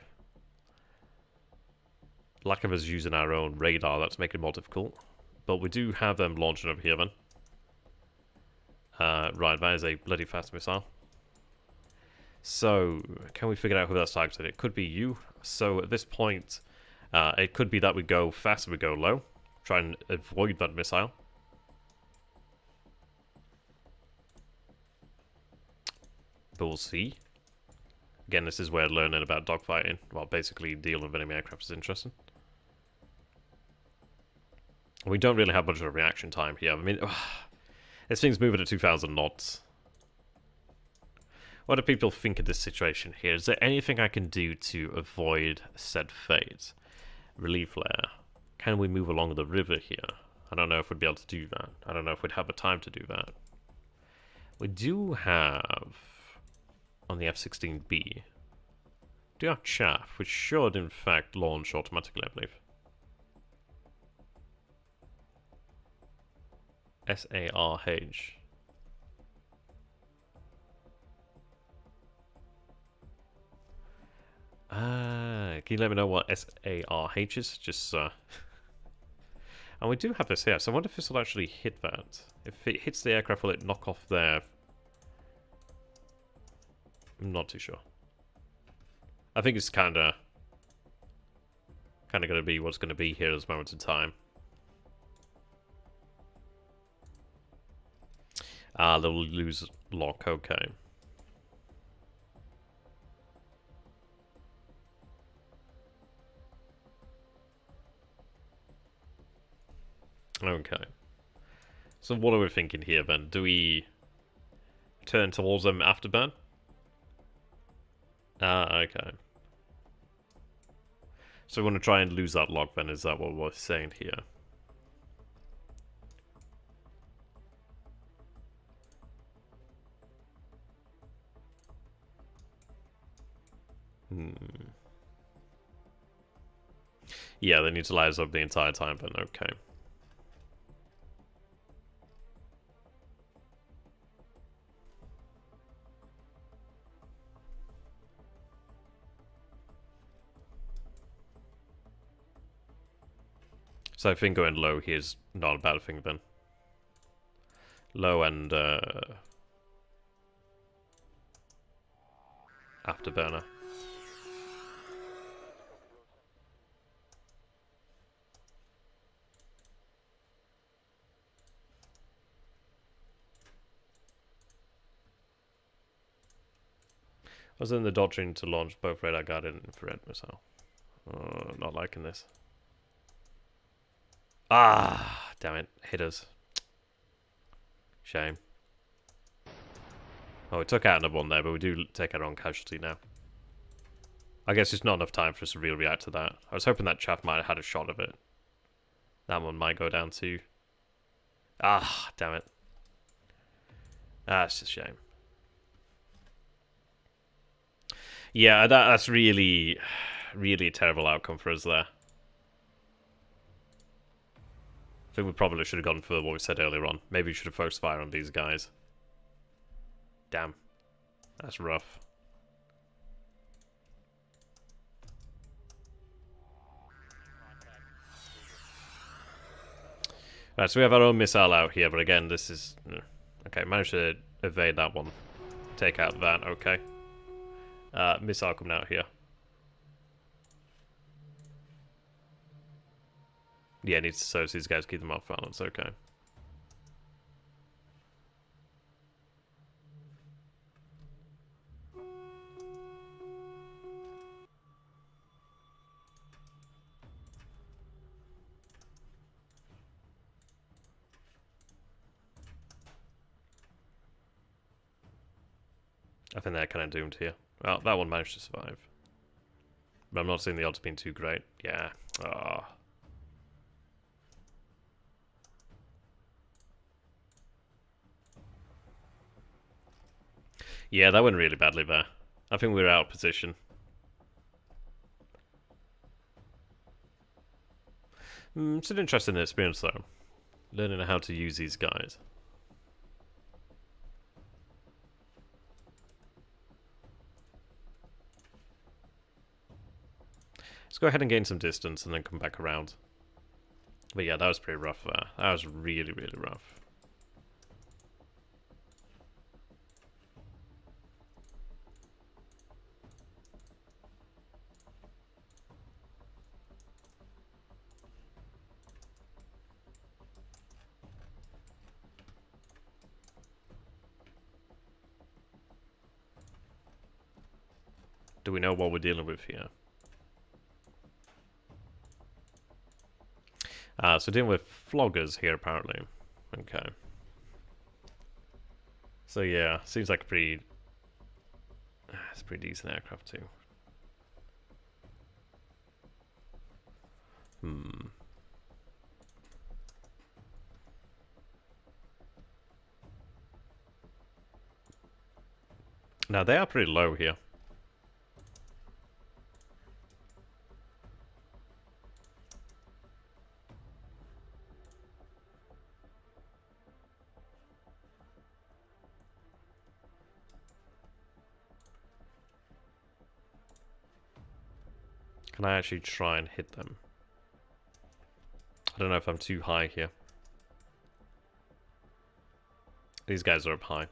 lack of us using our own radar. That's making it more difficult. But we do have them launching over here then. Right, that is a bloody fast missile. So, can we figure out who that's targeted? It could be you. So at this point, it could be that we go fast and we go low. Try and avoid that missile. But we'll see. Again, this is where learning about dogfighting, well, basically dealing with enemy aircraft is interesting. We don't really have much of a reaction time here. I mean, this thing's moving at 2,000 knots. What do people think of this situation here? Is there anything I can do to avoid said fate? Relief flare. Can we move along the river here? I don't know if we'd be able to do that. I don't know if we'd have the time to do that. We do have... on the F-16B. Do have chaff, which should in fact launch automatically, I believe. SARH. Can you let me know what SARH is? Just and we do have this here, so I wonder if this will actually hit that. If it hits the aircraft, will it knock off their... I'm not too sure. I think it's kind of going to be what's going to be here at this moment in time. They'll lose lock, okay. Okay. So what are we thinking here then? Do we turn towards them after burn? Okay. So we want to try and lose that lock then, is that what we're saying here? Yeah, they neutralize up the entire time then, okay. So I think going low here is not a bad thing then. Low and afterburner. I was in the dodging to launch both radar guided and infrared missile. Not liking this. Ah, damn it. Hit us. Shame. Oh, we took out another one there, but we do take our own casualty now. I guess it's not enough time for us to really react to that. I was hoping that chaff might have had a shot of it. That one might go down too. Ah, damn it. That's a shame. Yeah, that's really, really a terrible outcome for us there. I think we probably should have gone for what we said earlier on. Maybe we should have focused fire on these guys. Damn. That's rough. Right, so we have our own missile out here, but again, this is... Okay, managed to evade that one. Take out that, okay. Missile coming out here. Yeah, needs to so these guys keep them off balance, okay. I think they're kind of doomed here. Well, that one managed to survive. But I'm not seeing the odds being too great. Yeah. Oh. Yeah, that went really badly there. I think we were out of position. It's an interesting experience, though. Learning how to use these guys. Let's go ahead and gain some distance and then come back around. But yeah, that was pretty rough there. That was really, really rough. Do we know what we're dealing with here? So dealing with floggers here, apparently. Okay. So yeah, seems like a pretty... It's a pretty decent aircraft too. Now, they are pretty low here. Can I actually try and hit them? I don't know if I'm too high here. These guys are up high.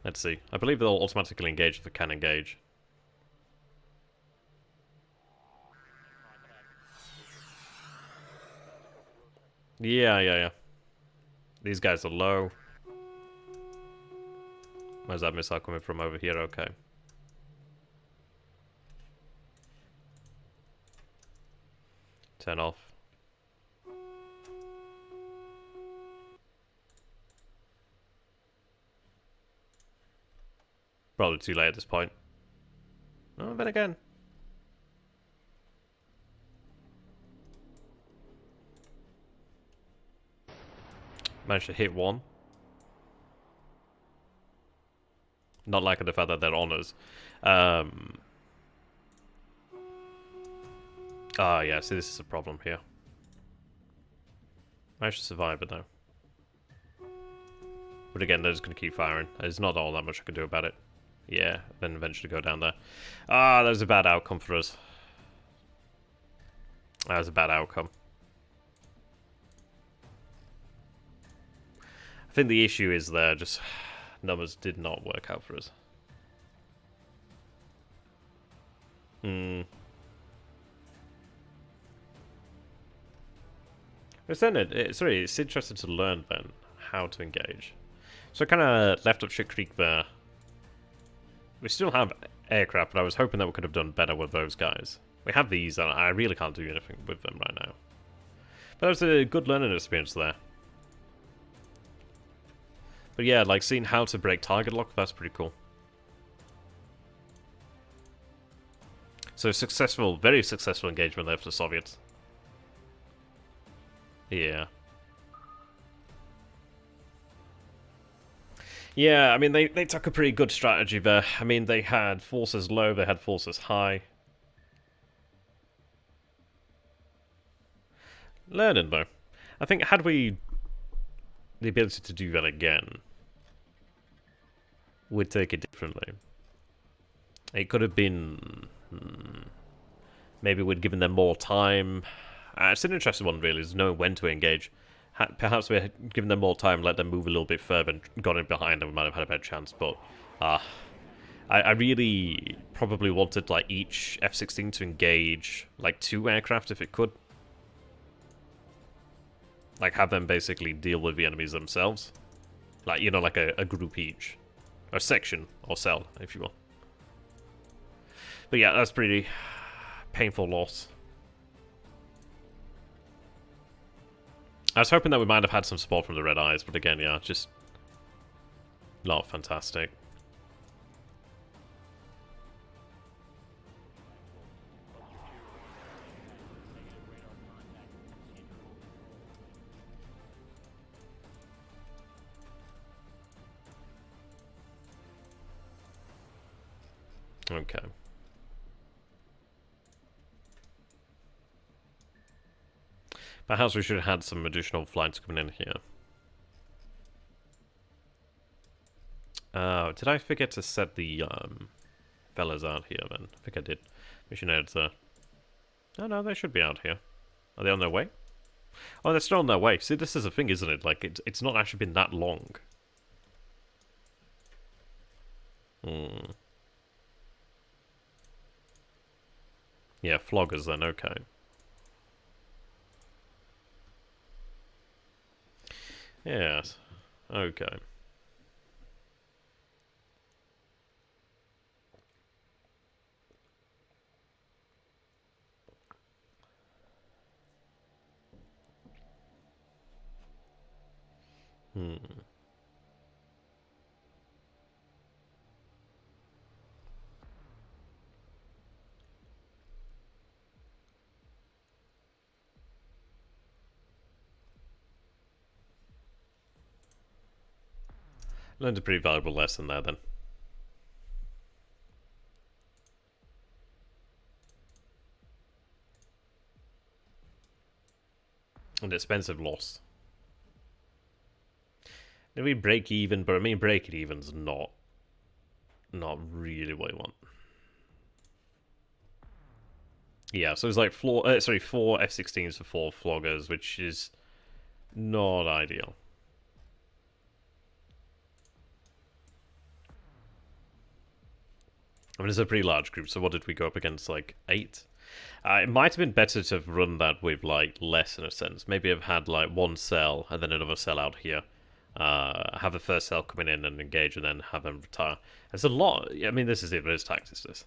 Let's see. I believe they'll automatically engage if they can engage. Yeah. These guys are low. Where's that missile coming from? Over here, okay. Turn off. Probably too late at this point. Oh, but again. Managed to hit one. Not liking the fact that they're on us. Yeah, see, this is a problem here. Managed to survive it, though. But again, they're just going to keep firing. There's not all that much I can do about it. Yeah, then eventually go down there. That was a bad outcome for us. That was a bad outcome. I think the issue is there, just numbers did not work out for us. It's interesting to learn then how to engage. So I kind of left up shit creek there. We still have aircraft, but I was hoping that we could have done better with those guys. We have these, and I really can't do anything with them right now. But it was a good learning experience there. But yeah, like seeing how to break target lock, that's pretty cool. So successful, very successful engagement there for the Soviets. Yeah. Yeah, I mean, they took a pretty good strategy there. I mean, they had forces low, they had forces high. Learning, though. I think had we the ability to do that again, we'd take it differently. It could have been... maybe we'd given them more time. It's an interesting one, really, is knowing when to engage. Perhaps we had given them more time, let them move a little bit further and gone in behind them, we might have had a better chance, but... I really probably wanted, like, each F-16 to engage, like, 2 aircraft if it could. Like, have them basically deal with the enemies themselves. Like, you know, like a group each. Or section, or cell, if you will. But yeah, that's pretty painful loss. I was hoping that we might have had some support from the Red Eyes, but again, yeah, just not fantastic. Okay. Perhaps we should have had some additional flights coming in here. Did I forget to set the fellas out here then? I think I did. Mission aids there. Oh no, they should be out here. Are they on their way? Oh, they're still on their way. See, this is a thing, isn't it? Like, it's not actually been that long. Yeah, floggers then, okay. Yes, okay. Learned a pretty valuable lesson there then. An expensive loss. Did we break even? But I mean, break it even's not really what you want. Yeah, so it's like 4 F-16s for 4 floggers, which is not ideal. I mean, it's a pretty large group, so what did we go up against, like 8? It might have been better to have run that with like less in a sense. Maybe have had like one cell and then another cell out here. Have the first cell coming in and engage, and then have them retire. It's a lot. I mean, this is it. But it's tactics. This.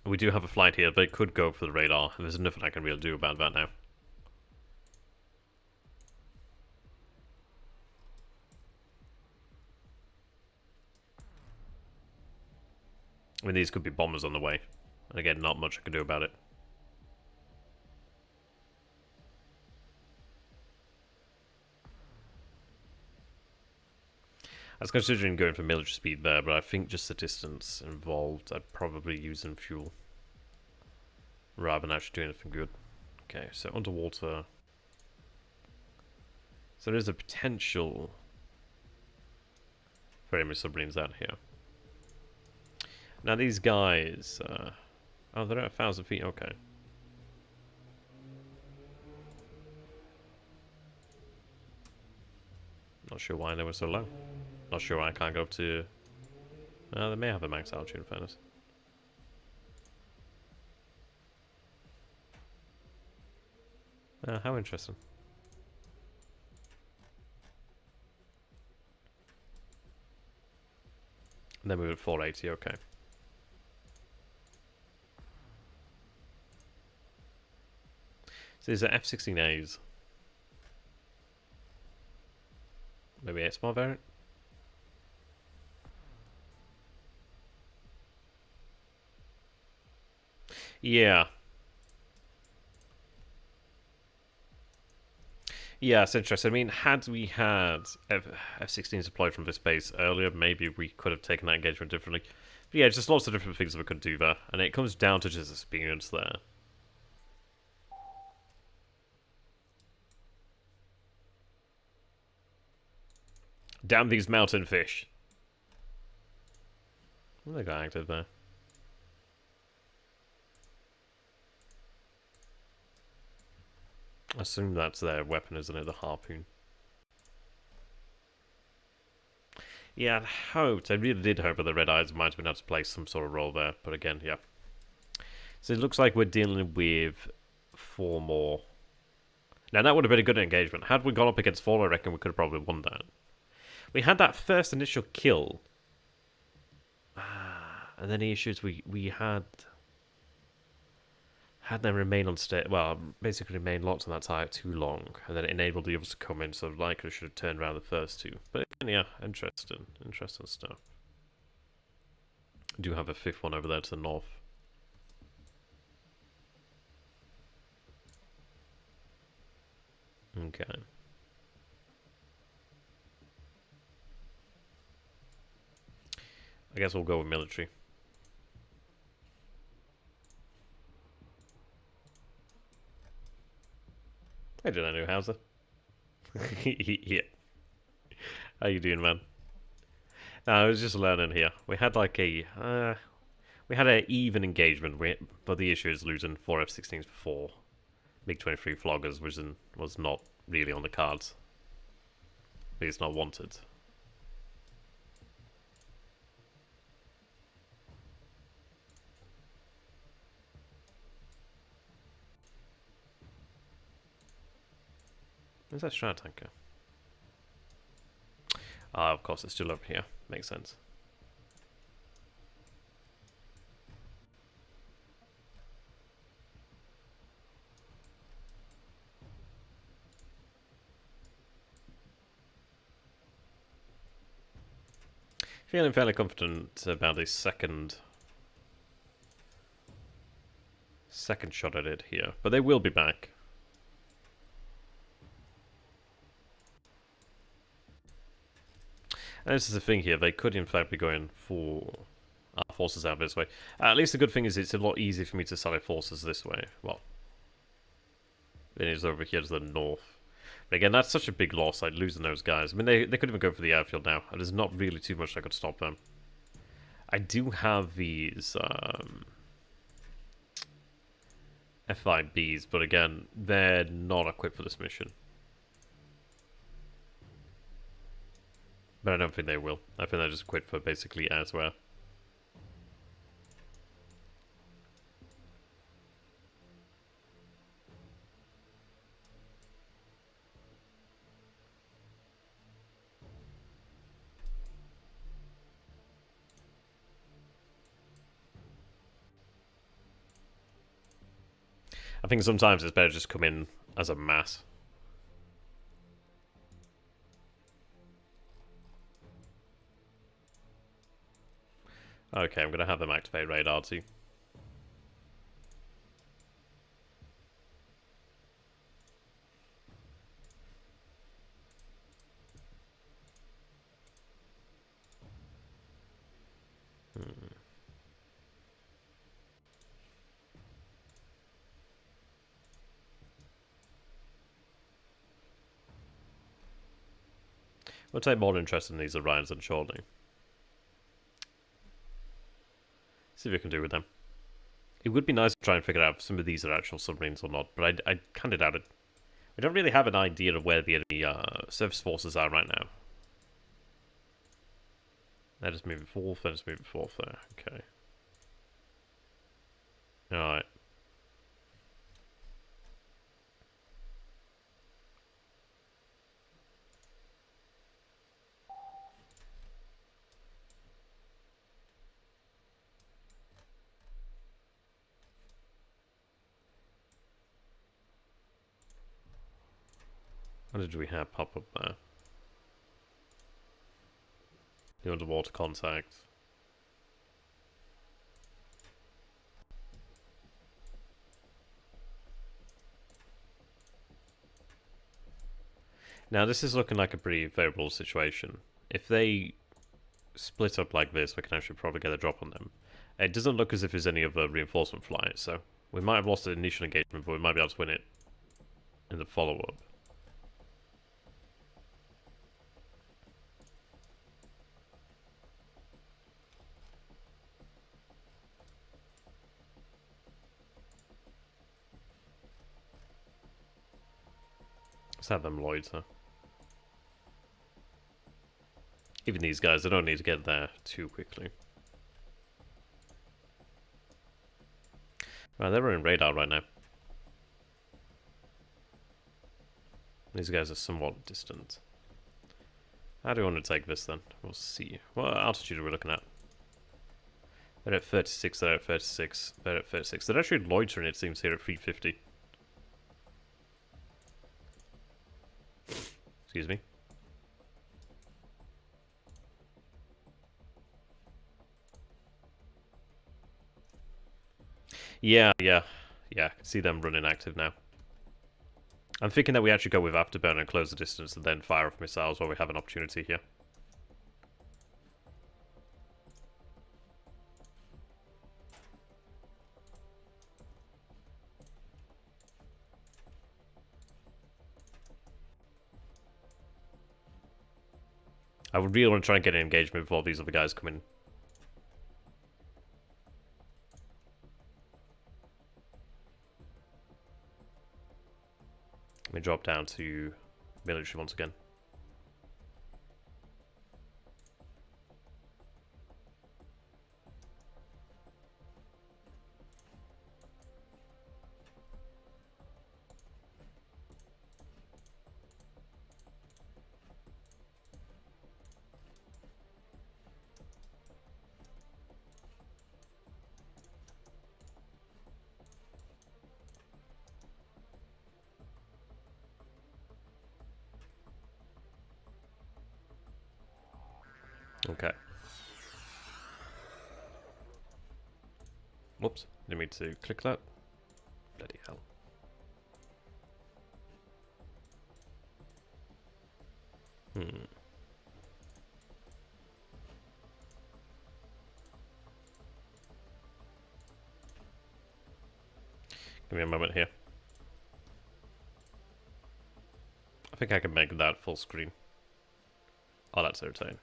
We do have a flight here. They could go for the radar. There's nothing I can really do about that now. I mean, these could be bombers on the way. And again, not much I can do about it. I was considering going for military speed there, but I think just the distance involved, I'd probably use them fuel. Rather than actually doing anything good. Okay, so underwater. So there's a potential for enemy submarines out here. Now these guys, oh, they're at 1,000 feet, okay. Not sure why they were so low. Not sure why I can't go up to... they may have a max altitude in fairness. How interesting. And then we were at 480, okay. So these are F-16As. Maybe a small variant? Yeah. Yeah, it's interesting. I mean, had we had F-16s deployed from this base earlier, maybe we could have taken that engagement differently. But yeah, just lots of different things that we could do there. And it comes down to just experience there. Damn these mountain fish. Well, they got active there. I assume that's their weapon, isn't it? The harpoon. Yeah, I'd hoped. I really did hope that the Red Eyes might have been able to play some sort of role there. But again, yeah. So it looks like we're dealing with 4 more. Now, that would have been a good engagement. Had we gone up against 4, I reckon we could have probably won that. We had that first initial kill. And then the issues we had them remain on state, well, basically remain locked on that target too long, and then it enabled the others to come in, so likely should have turned around the first 2. But yeah, interesting stuff. Do have a 5th one over there to the north. Okay. I guess we'll go with military. Hey, did I know Hauser? Yeah. How you doing, man? No, I was just learning here. We had like a... we had an even engagement, but the issue is losing 4 F-16s for 4 MiG-23 floggers, which was not really on the cards. At least not wanted. Where's that strat tanker? Ah, of course, it's still over here. Makes sense. Feeling fairly confident about the second shot at it here, but they will be back. And this is the thing here, they could in fact be going for our forces out this way. At least the good thing is it's a lot easier for me to sally forces this way. Well, than it is over here to the north. But again, that's such a big loss, like losing those guys. I mean, they could even go for the airfield now, and there's not really too much that could stop them. I do have these F5Bs, but again, they're not equipped for this mission. But I don't think they will. I think they're just equipped for basically air-to-air. I think sometimes it's better just come in as a mass. Okay, I'm going to have them activate radar too. We'll take more interest in these Orions than shortly. See if we can do with them. It would be nice to try and figure out if some of these are actual submarines or not, but I kind of doubt it. We don't really have an idea of where the enemy surface forces are right now. They're just moving forward, they're just moving forward there. Okay. Alright. What did we have pop up there? The underwater contact. Now this is looking like a pretty favourable situation. If they split up like this, we can actually probably get a drop on them. It doesn't look as if there's any other reinforcement flight, so we might have lost the initial engagement, but we might be able to win it in the follow-up. Let's have them loiter. Even these guys, they don't need to get there too quickly. Right, they're running radar right now. These guys are somewhat distant. How do we want to take this then? We'll see. What altitude are we looking at? They're at 36, they're at 36, they're at 36. They're actually loitering, it seems, here at 350. Excuse me. Yeah, I can see them running active now. I'm thinking that we actually go with afterburner and close the distance and then fire off missiles while we have an opportunity here. I would really want to try and get an engagement before these other guys come in. Let me drop down to military once again. Okay. Whoops, didn't mean to click that. Bloody hell. Give me a moment here. I think I can make that full screen. Oh, that's irritating.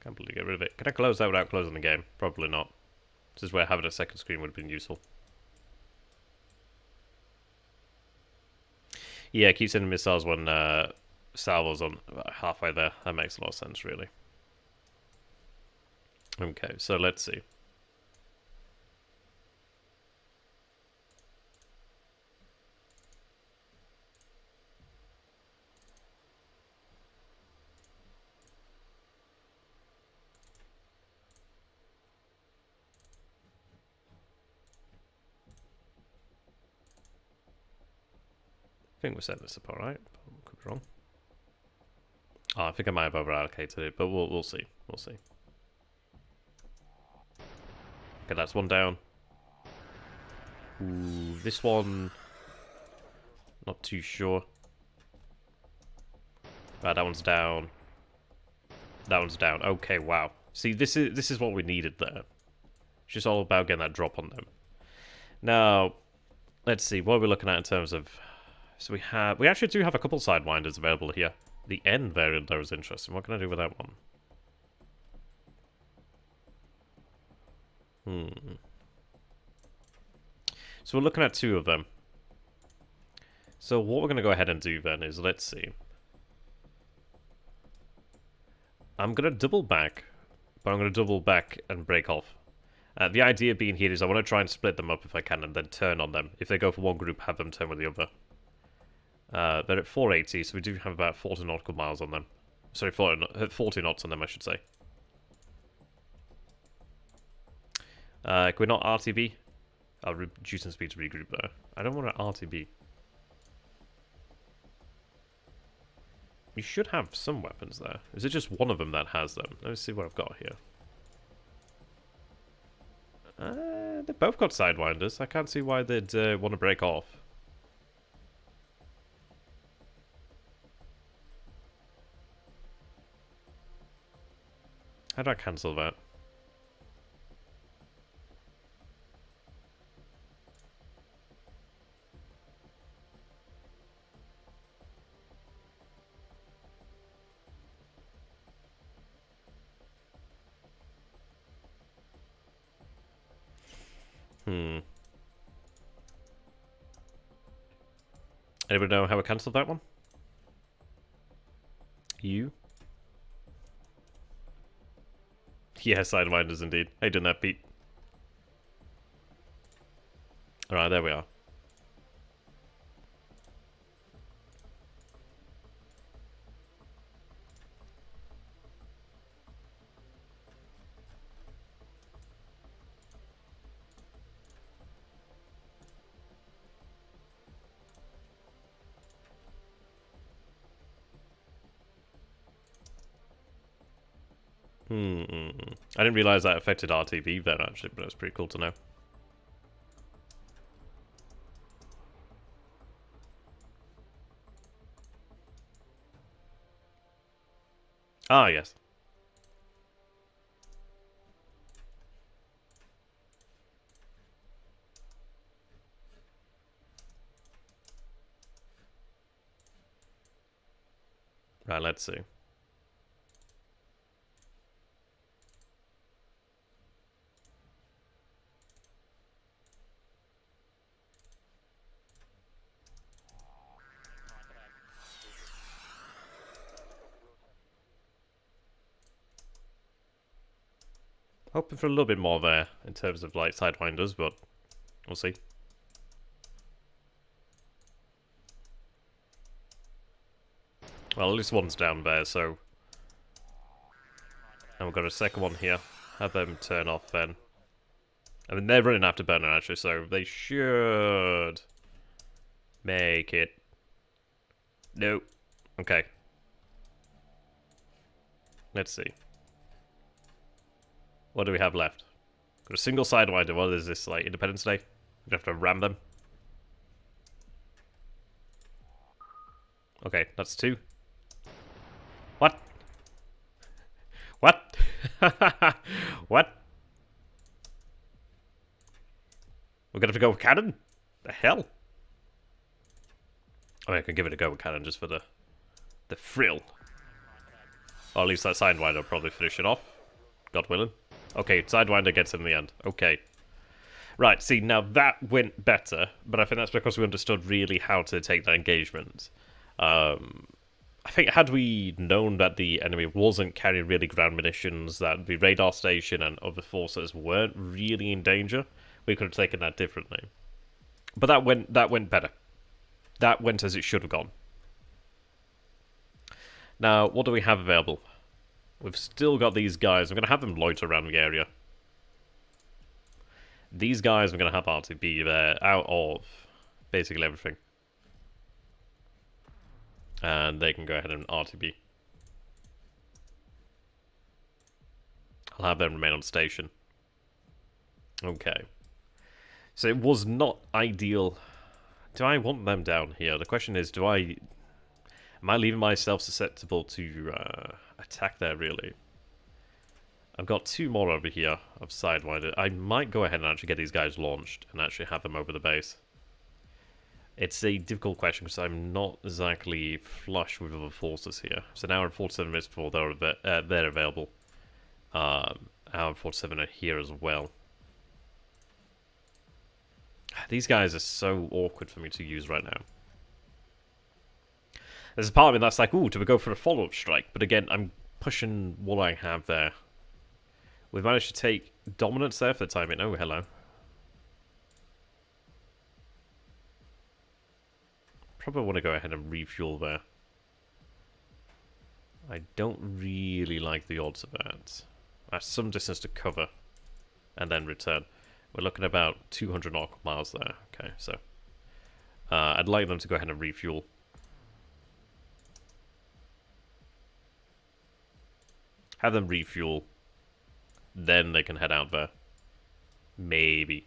Can't believe get rid of it. Can I close that without closing the game? Probably not. This is where having a second screen would have been useful. Yeah, keep sending missiles when salvo's on halfway there. That makes a lot of sense, really. Okay, so let's see. think we're setting this up alright. Could be wrong. Oh, I think I might have over-allocated it, but we'll see. We'll see. Okay, that's one down. Ooh, this one... Not too sure. Right, that one's down. That one's down. Okay, wow. See, this is what we needed there. It's just all about getting that drop on them. Now, let's see, what are we looking at in terms of... So we actually do have a couple Sidewinders available here. The N variant, though, is interesting. What can I do with that one? So we're looking at two of them. So what we're going to go ahead and do then is, let's see. I'm going to double back, but I'm going to double back and break off. The idea being here is I want to try and split them up if I can and then turn on them. If they go for one group, have them turn with the other. They're at 480, so we do have about 40 nautical miles on them. Sorry, 40 knots on them, I should say. Can we not RTB? I'll reduce speed to regroup there. I don't want to RTB. We should have some weapons there. Is it just one of them that has them? Let me see what I've got here. They both got Sidewinders. I can't see why they'd want to break off. How do I cancel that? Anybody know how I cancelled that one? You? Yeah, Sidewinders indeed. How you doing that, Pete? Alright, there we are. I didn't realise that affected RTB then, actually, but it's pretty cool to know. Ah, yes. Right, let's see. Hoping for a little bit more there in terms of like Sidewinders, but we'll see. Well, at least one's down there, so... And we've got a second one here. Have them turn off then. I mean, they're running after burner actually, so they should... make it. Nope. Okay. Let's see. What do we have left? Got a single Sidewinder. What is this, like, Independence Day? We have to ram them. Okay, that's two. What? What? What? We're gonna have to go with cannon? The hell? I mean, I can give it a go with cannon just for the thrill. Or at least that Sidewinder will probably finish it off. God willing. Okay, Sidewinder gets in the end. Okay. Right, see, now that went better, but I think that's because we understood really how to take that engagement. I think had we known that the enemy wasn't carrying really ground munitions, that the radar station and other forces weren't really in danger, we could have taken that differently. But that went better. That went as it should have gone. Now, what do we have available? We've still got these guys. I'm going to have them loiter around the area. These guys, I'm going to have RTB there out of basically everything. And they can go ahead and RTB. I'll have them remain on station. Okay. So it was not ideal. Do I want them down here? The question is, am I leaving myself susceptible to attack there, really? I've got 2 more over here of Sidewinder. I might go ahead and actually get these guys launched and actually have them over the base. It's a difficult question because I'm not exactly flush with other forces here. It's an hour and 47 minutes before they're available. Hour and 47 are here as well. These guys are so awkward for me to use right now. There's a part of me that's like, ooh, do we go for a follow-up strike? But again, I'm pushing what I have there. We've managed to take dominance there for the time being. Oh, hello. Probably want to go ahead and refuel there. I don't really like the odds of that. I have some distance to cover and then return. We're looking at about 200 nautical miles there. Okay, so I'd like them to go ahead and refuel. Have them refuel. Then they can head out there. Maybe.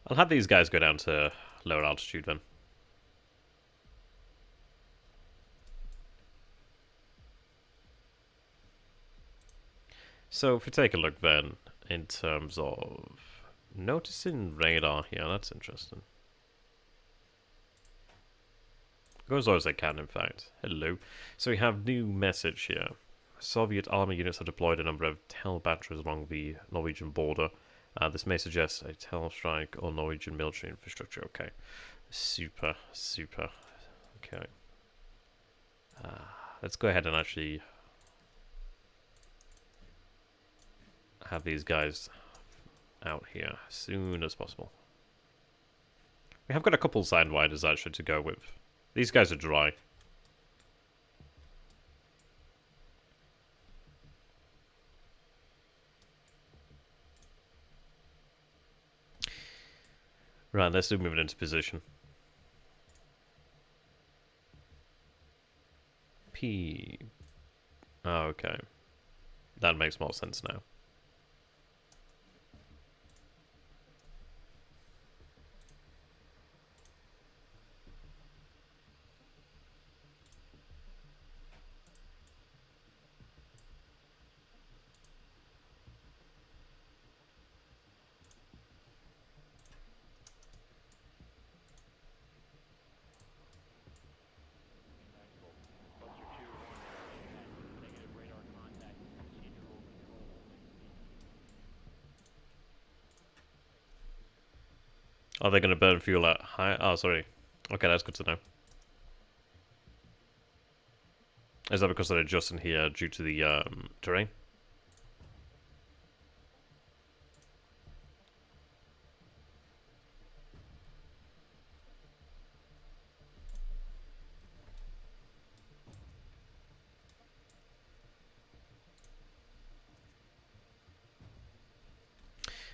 I'll have these guys go down to lower altitude then. So if we take a look then, in terms of noticing radar here, that's interesting. Go as low as they can, in fact. Hello. So we have new message here. Soviet army units have deployed a number of TEL batteries along the Norwegian border. This may suggest a TEL strike on Norwegian military infrastructure. Okay. Super, super. Okay. Let's go ahead and actually have these guys out here as soon as possible. We have got a couple sidewinders actually to go with. These guys are dry. Right, let's do moving into position. P. Oh, okay. That makes more sense now. Are they going to burn fuel at high? Oh, sorry. Okay, that's good to know. Is that because they're adjusting here due to the terrain?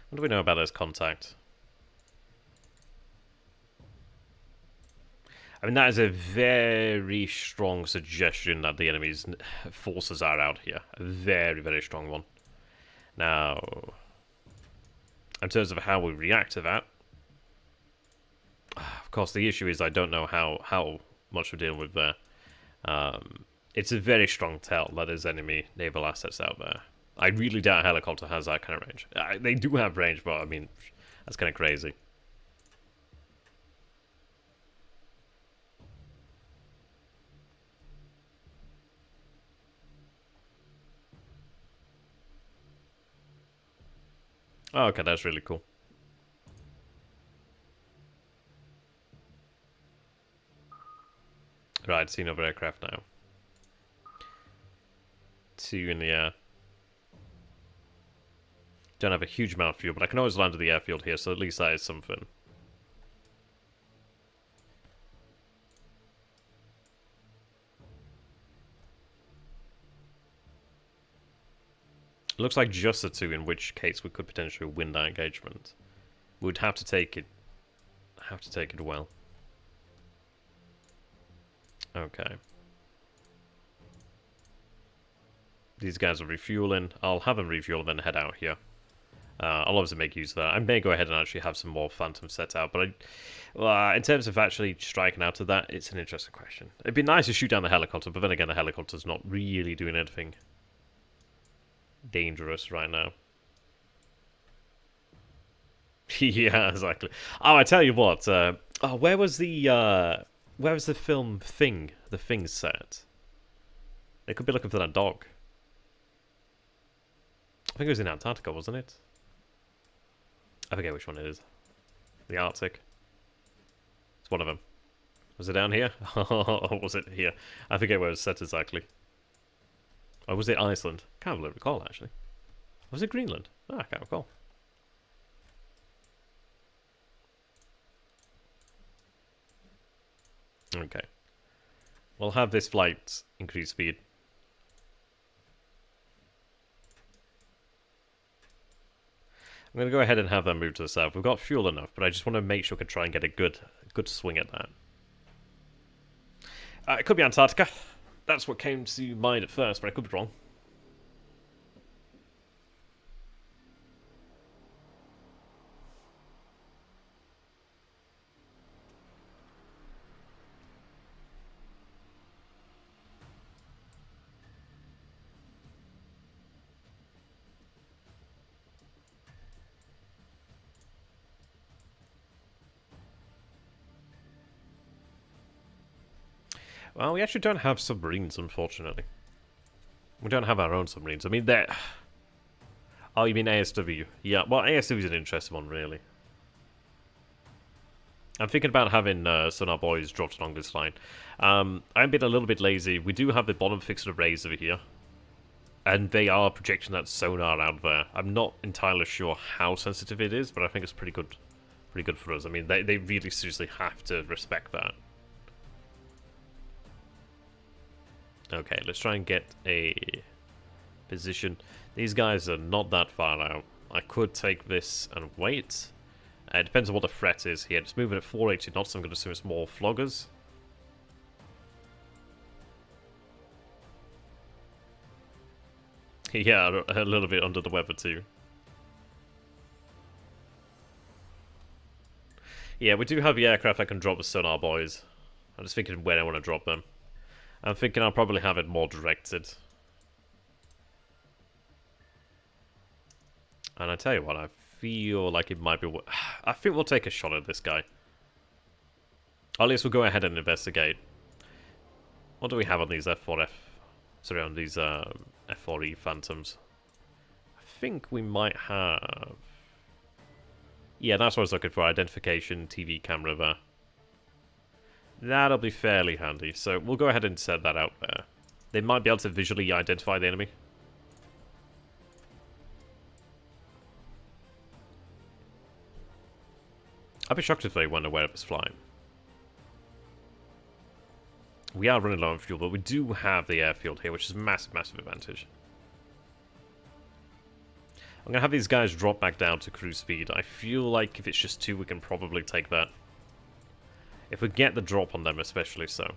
What do we know about this contact? I mean, that is a very strong suggestion that the enemy's forces are out here. A very, very strong one. Now, in terms of how we react to that, of course, the issue is I don't know how much we're dealing with there. It's a very strong tell that there's enemy naval assets out there. I really doubt a helicopter has that kind of range. They do have range, but I mean, that's kind of crazy. Oh, okay, that's really cool. Right, seen over aircraft now. 2 in the air. Don't have a huge amount of fuel, but I can always land at the airfield here, so at least that is something. It looks like just the two, in which case we could potentially win that engagement. We'd have to take it. Have to take it well. Okay. These guys are refueling. I'll have them refuel and then head out here. I'll obviously make use of that. I may go ahead and actually have some more Phantoms set out, but in terms of actually striking out of that, it's an interesting question. It'd be nice to shoot down the helicopter, but then again, the helicopter's not really doing anything dangerous right now. Yeah, exactly. Oh, I tell you what. Where was the film Thing? The Thing set. They could be looking for that dog. I think it was in Antarctica, wasn't it? I forget which one it is. The Arctic. It's one of them. Was it down here? Or was it here? I forget where it was set exactly. Or was it Iceland? Can't really recall, actually. Was it Greenland? I can't recall. Okay. We'll have this flight increase speed. I'm going to go ahead and have them move to the south. We've got fuel enough, but I just want to make sure we can try and get a good swing at that. It could be Antarctica. That's what came to mind at first, but I could be wrong. Well, we actually don't have submarines, unfortunately. We don't have our own submarines. I mean, they're... Oh, you mean ASW? Yeah, well, ASW is an interesting one, really. I'm thinking about having Sonar Boys dropped along this line. I'm being a little bit lazy. We do have the bottom fixed arrays over here. And they are projecting that sonar out there. I'm not entirely sure how sensitive it is, but I think it's pretty good for us. I mean, they really seriously have to respect that. Okay, let's try and get a position. These guys are not that far out. I could take this and wait. It depends on what the threat is here. It's moving at 480 knots, so I'm going to assume it's more floggers. Yeah, a little bit under the weather too. Yeah, we do have the aircraft that can drop the Sonar Boys. I'm just thinking where I want to drop them. I'm thinking I'll probably have it more directed. And I tell you what, I feel like it might be... I think we'll take a shot at this guy. Or at least we'll go ahead and investigate. What do we have on these F4F? Sorry, on these F4E Phantoms. I think we might have... Yeah, that's what I was looking for. Identification, TV camera there. That'll be fairly handy. So we'll go ahead and set that out there. They might be able to visually identify the enemy. I'd be shocked if they weren't aware of us flying. We are running low on fuel, but we do have the airfield here, which is a massive, massive advantage. I'm going to have these guys drop back down to cruise speed. I feel like if it's just 2, we can probably take that. If we get the drop on them, especially so.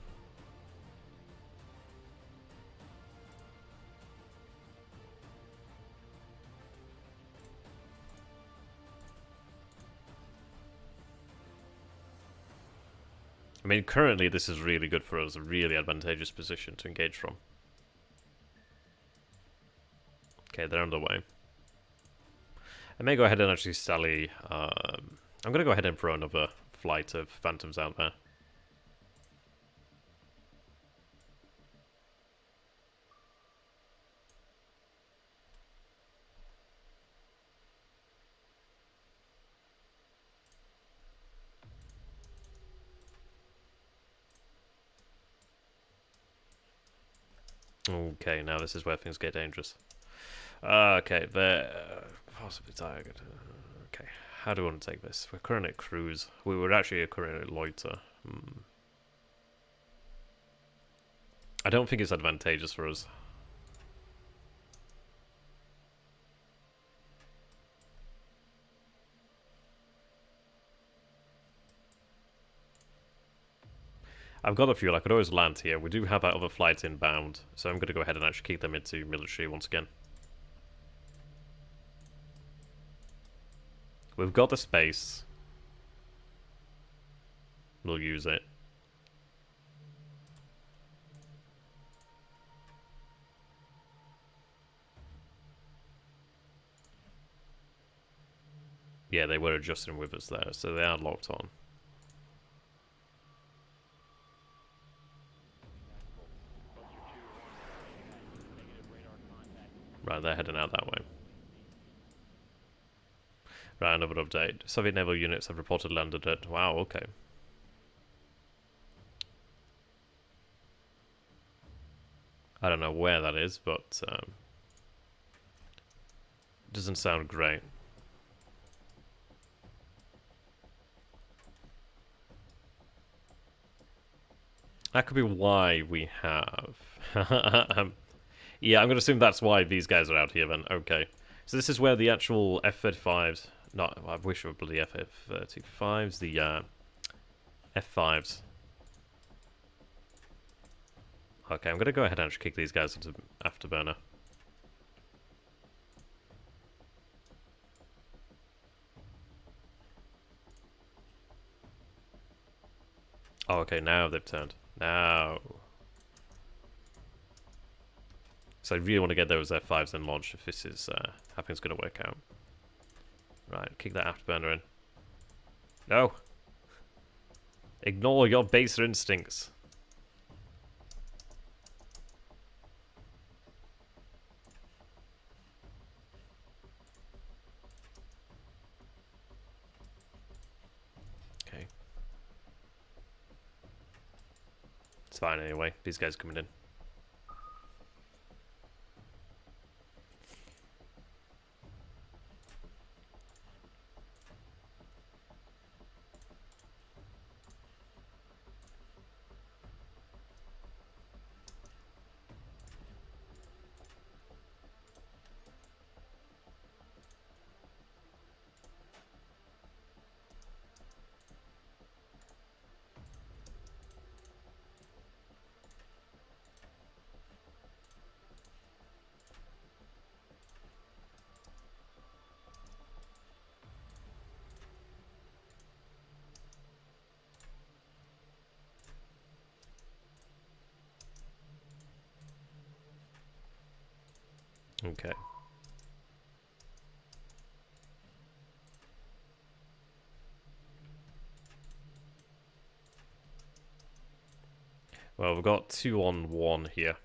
I mean, currently this is really good for us, a really advantageous position to engage from. Okay, they're underway. I may go ahead and actually sally... I'm going to go ahead and throw another flight of Phantoms out there. Okay, now this is where things get dangerous. Okay, they're possibly target. Okay, how do we want to take this? We're currently at cruise. We were actually currently at loiter. I don't think it's advantageous for us. I've got a fuel. I could always land here. We do have our other flights inbound, so I'm going to go ahead and actually kick them into military once again. We've got the space. We'll use it. Yeah, they were adjusting with us there, so they are locked on. Right, they're heading out that way. Right, another update. Soviet naval units have reported landed at... Wow, okay. I don't know where that is, but... doesn't sound great. That could be why we have... yeah, I'm going to assume that's why these guys are out here then. Okay. So this is where the actual F-35s... No, I wish it were bloody F-35s. The F-5s. Okay, I'm going to go ahead and just kick these guys into Afterburner. Oh, okay, now they've turned. Now. So I really want to get those F5s then launched if this is how things going to work out. Right, kick that Afterburner in. No! Ignore your baser instincts. Okay. It's fine anyway, these guys are coming in. Okay. Well, we've got 2 on 1 here.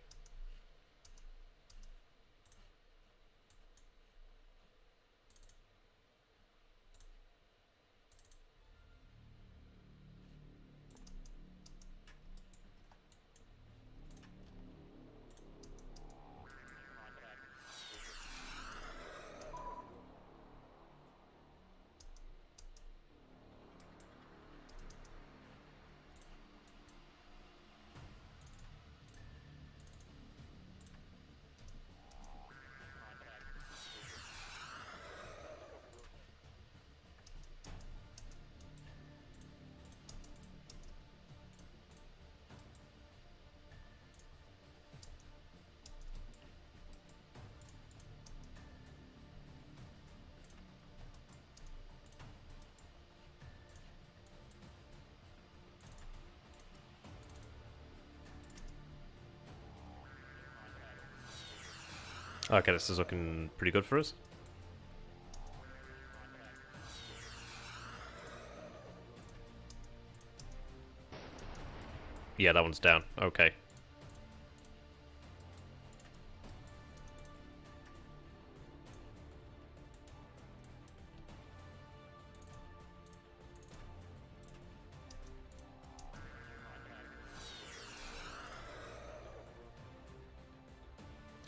Okay, this is looking pretty good for us. Yeah, that one's down. Okay.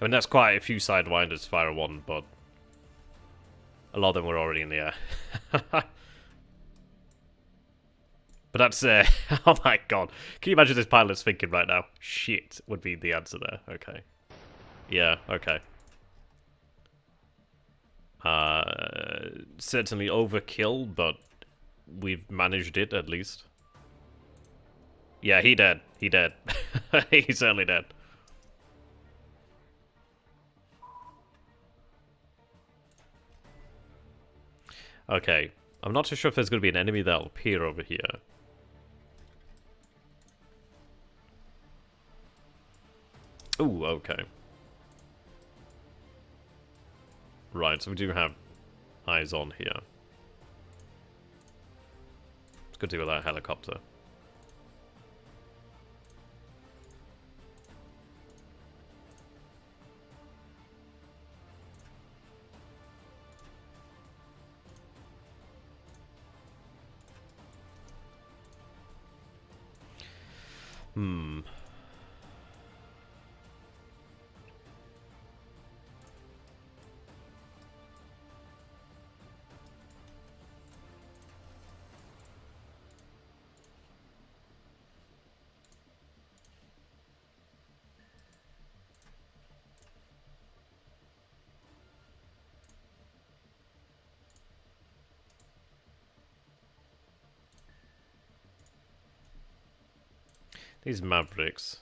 I mean, that's quite a few Sidewinders to fire one, but a lot of them were already in the air. But that's, oh my god. Can you imagine this pilot's thinking right now? Shit would be the answer there. Okay. Yeah, okay. Certainly overkill, but we've managed it at least. Yeah, he dead. He dead. He's certainly dead. Okay. I'm not too sure if there's going to be an enemy that'll appear over here. Ooh, okay. Right, so we do have eyes on here. It's good to do with that helicopter. Hmm. These Mavericks.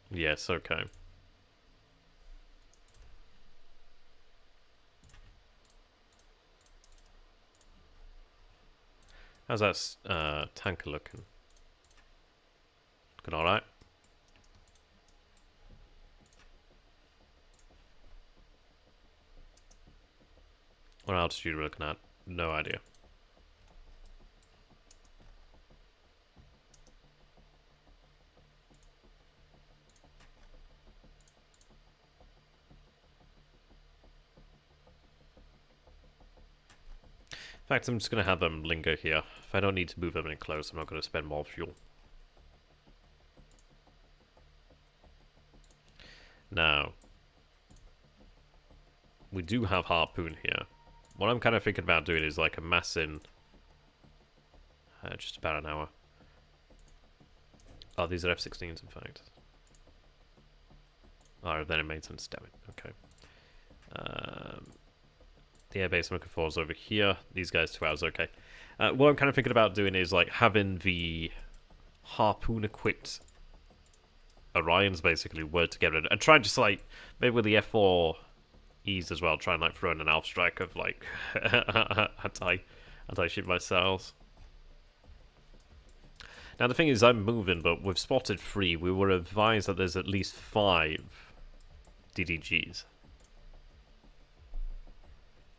Yes, okay. How's that tanker looking? Looking alright? What altitude are we looking at? No idea. In fact, I'm just going to have them linger here. If I don't need to move them in close, I'm not going to spend more fuel. Now, we do have Harpoon here. What I'm kind of thinking about doing is like amassing just about an hour. Oh, these are F-16s, in fact. Oh, then it made sense, damn it. Okay. The airbase I'm looking for is over here. These guys 2 hours, okay. What I'm kind of thinking about doing is like having the Harpoon equipped Orions basically work together and try just like maybe with the F4Es as well, try and like throw in an Alpha Strike of like anti-ship missiles. Now the thing is, I'm moving, but we've spotted 3. We were advised that there's at least 5 DDGs.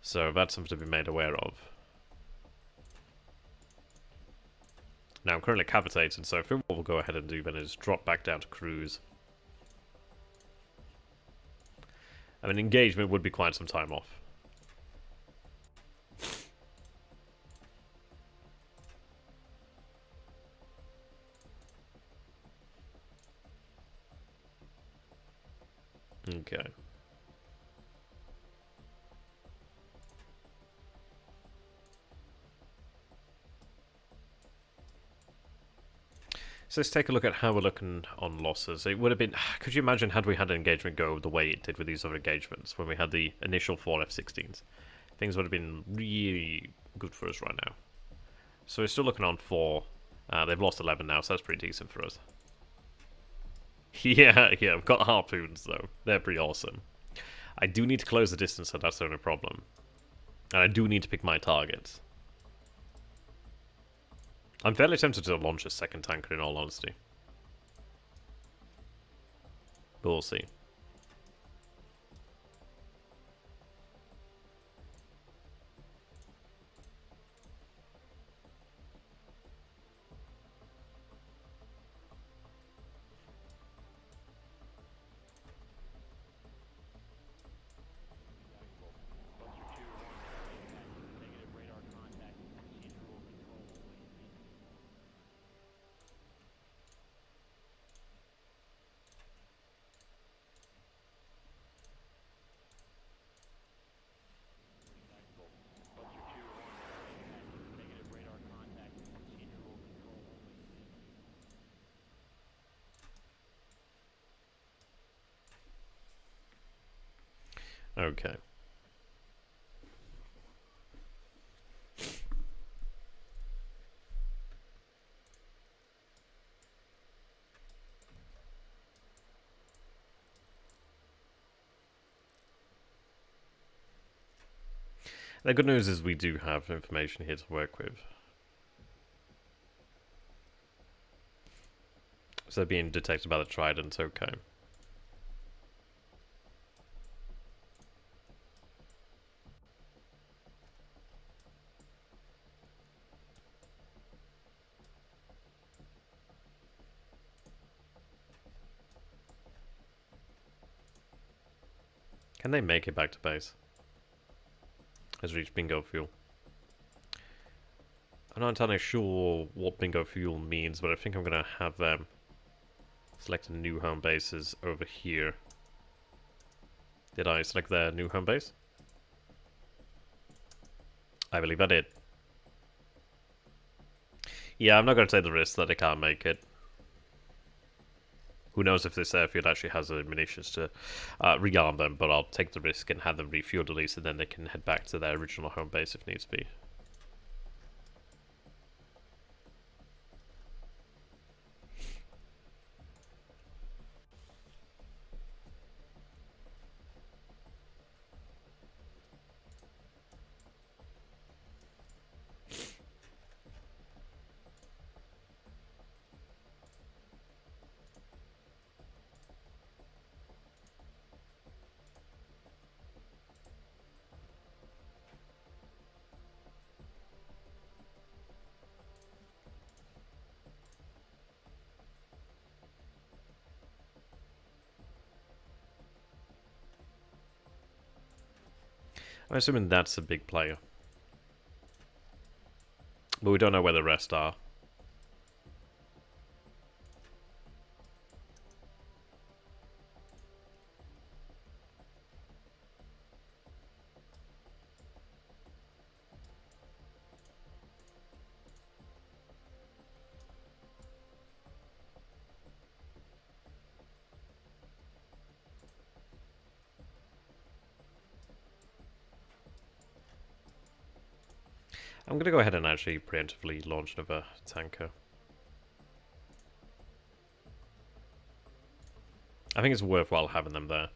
So that's something to be made aware of. Now I'm currently cavitating, so what we'll go ahead and do then is drop back down to cruise. I mean, engagement would be quite some time off. Okay. So let's take a look at how we're looking on losses. It would have been... Could you imagine had we had an engagement go the way it did with these other engagements when we had the initial 4 F-16s? Things would have been really good for us right now. So we're still looking on 4. They've lost 11 now, so that's pretty decent for us. Yeah, I've got harpoons though. They're pretty awesome. I do need to close the distance, so that's the only problem. And I do need to pick my targets. I'm fairly tempted to launch a second tanker in all honesty. But we'll see. Okay. The good news is we do have information here to work with. So being detected by the Trident, okay. Can they make it back to base? Has reached bingo fuel. I'm not entirely sure what bingo fuel means, but I think I'm going to have them select new home bases over here. Did I select their new home base? I believe I did. Yeah, I'm not going to take the risk that they can't make it. Who knows if this airfield actually has the munitions to rearm them, but I'll take the risk and have them refueled at least, and then they can head back to their original home base if needs be. I'm assuming that's a big player. But we don't know where the rest are. I'm going to go ahead and actually preemptively launch another tanker. I think it's worthwhile having them there.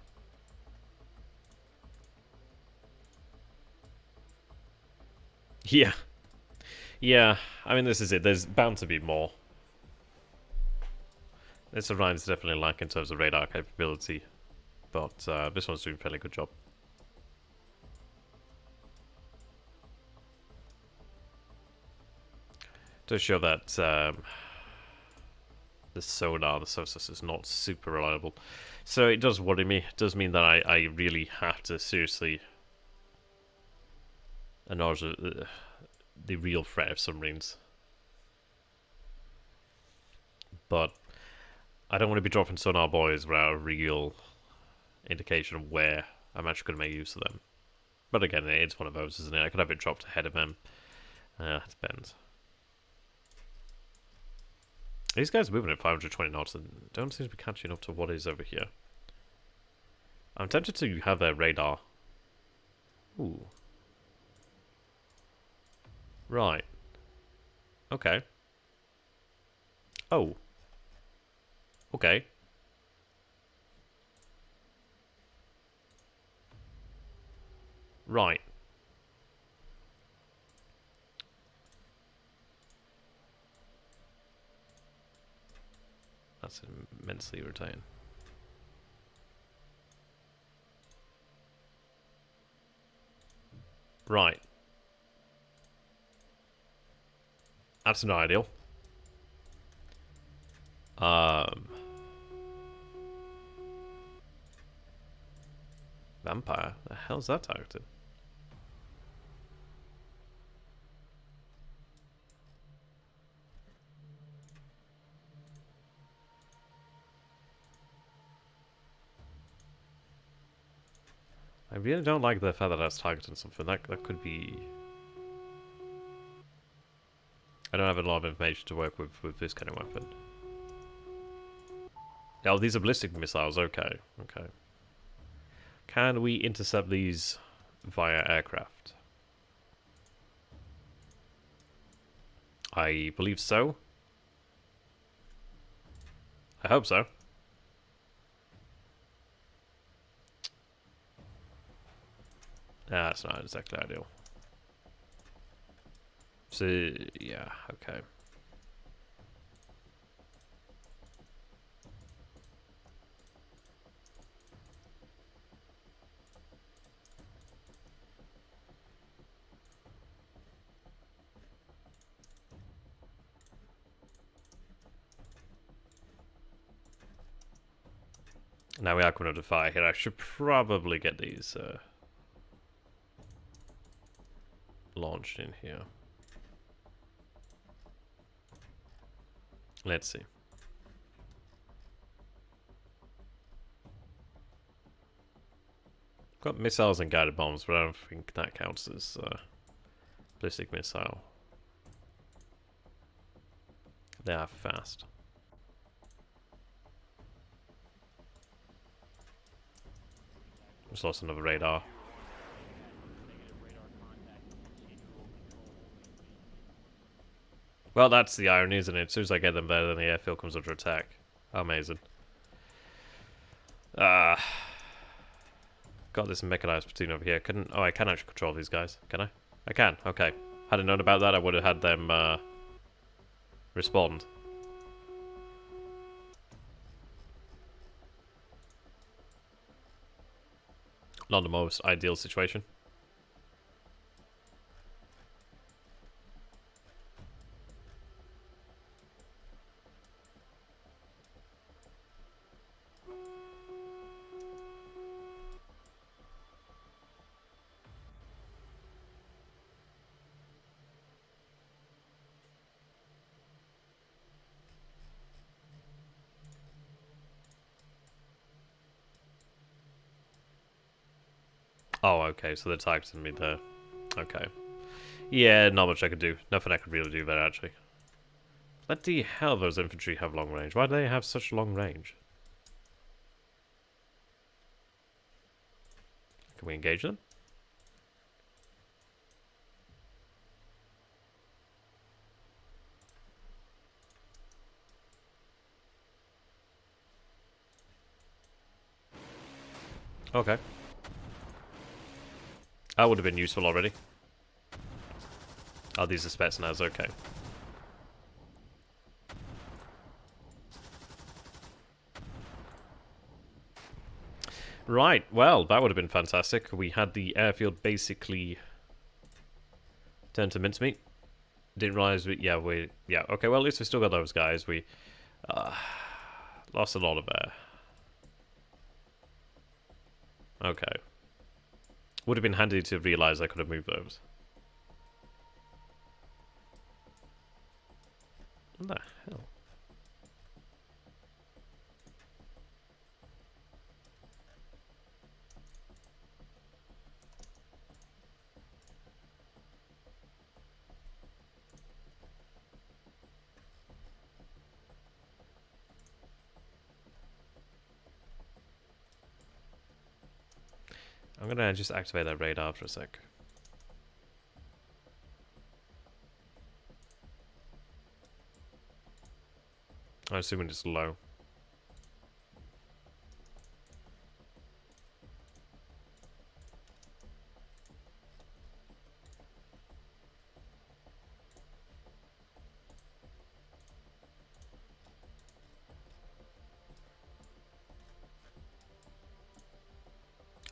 Yeah. Yeah, I mean, this is it. There's bound to be more. This Orion's definitely like in terms of radar capability, but this one's doing a fairly good job. To show that the sonar, the SOSUS, is not super reliable. So it does worry me. It does mean that I really have to seriously acknowledge the real threat of submarines. But I don't want to be dropping sonar buoys without a real indication of where I'm actually going to make use of them. But again, it's one of those, isn't it? I could have it dropped ahead of them. It depends. These guys are moving at 520 knots and don't seem to be catching up to what is over here. I'm tempted to have their radar. Ooh. Right. Okay. Oh. Okay. Right. That's immensely irritating. Right. That's not ideal. Vampire? The hell's that targeted? I really don't like the fact that that's targeting something. That could be... I don't have a lot of information to work with this kind of weapon. Oh, these are ballistic missiles. Okay. Okay. Can we intercept these via aircraft? I believe so. I hope so. That's not exactly ideal. So, yeah, okay. Now we are coming under fire here. I should probably get these launched in here. Let's see. Got missiles and guided bombs, but I don't think that counts as ballistic missile. They are fast. Just lost another radar. Well, that's the irony, isn't it? As soon as I get them there, then the airfield comes under attack. Amazing. Got this mechanized platoon over here. Oh, I can actually control these guys. Can I? I can. Okay. Had I known about that, I would have had them respond. Not the most ideal situation. Oh, okay, so they're targeting me there. Okay. Yeah, not much I could do. Nothing I could really do there, actually. What the hell those infantry have long range? Why do they have such long range? Can we engage them? Okay. That would have been useful already. Oh, these are Spetsnaz, okay. Right, well, that would have been fantastic. We had the airfield basically turned to mincemeat. Didn't realize yeah, okay, well, at least we still got those guys. We lost a lot of air. Okay. Would have been handy to realize I could have moved those. What the hell? I'm gonna just activate that radar for a sec. I'm assuming it's low.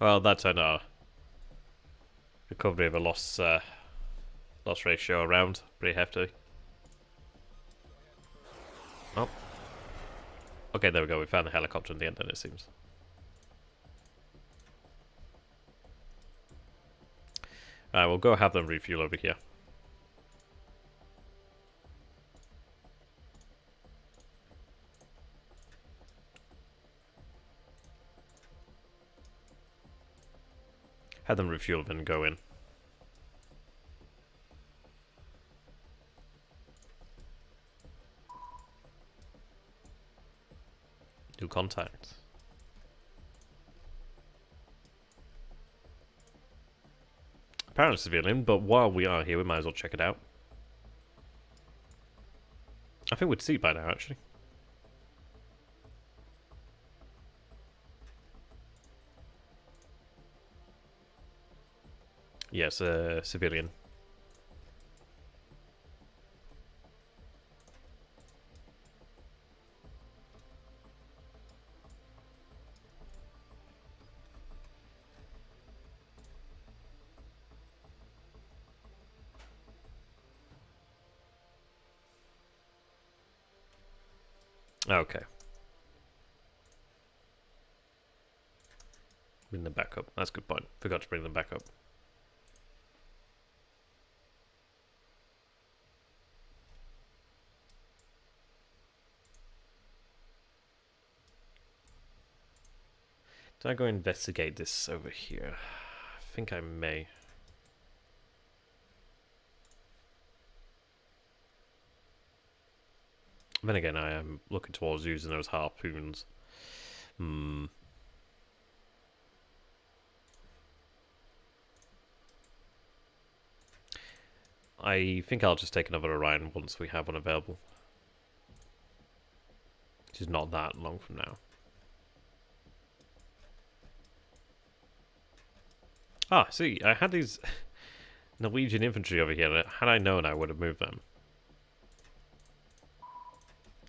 Well, that turned out recovery of a loss ratio around pretty hefty. Oh. Okay, there we go. We found the helicopter in the end then, it seems. Alright, we'll go have them refuel over here. Have them refuel and go in. New contact. Apparently civilian, but while we are here, we might as well check it out. I think we'd see it by now, actually. Yes, civilian. Okay. Bring them back up. That's a good point. Forgot to bring them back up. Did I go investigate this over here? I think I may. Then again, I am looking towards using those harpoons. I think I'll just take another Orion once we have one available. Which is not that long from now. Ah, see, I had these Norwegian infantry over here. Had I known, I would have moved them.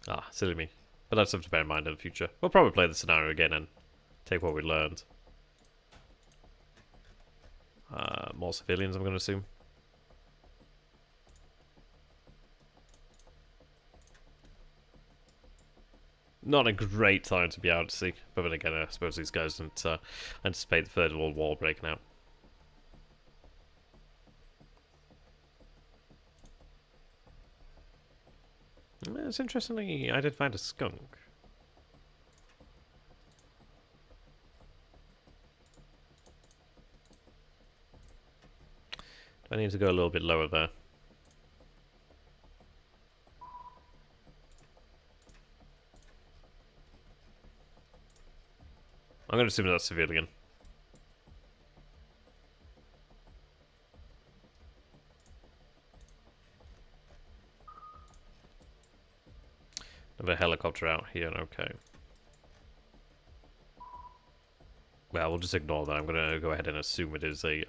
Ah, silly me. But that's something to bear in mind in the future. We'll probably play the scenario again and take what we learned. More civilians, I'm going to assume. Not a great time to be out to sea. But then again, I suppose these guys didn't anticipate the Third World War breaking out. It's interestingly, I did find a skunk. I need to go a little bit lower there. I'm going to assume that's civilian. Another helicopter out here, okay. Well, we'll just ignore that. I'm going to go ahead and assume it is a...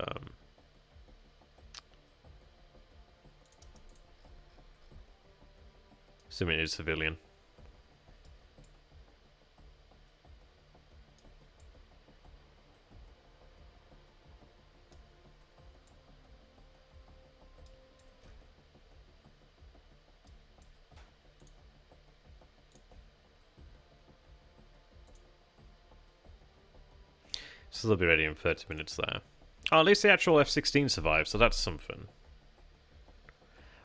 assume it is civilian. So they'll be ready in 30 minutes there. Oh, at least the actual F-16 survived, so that's something.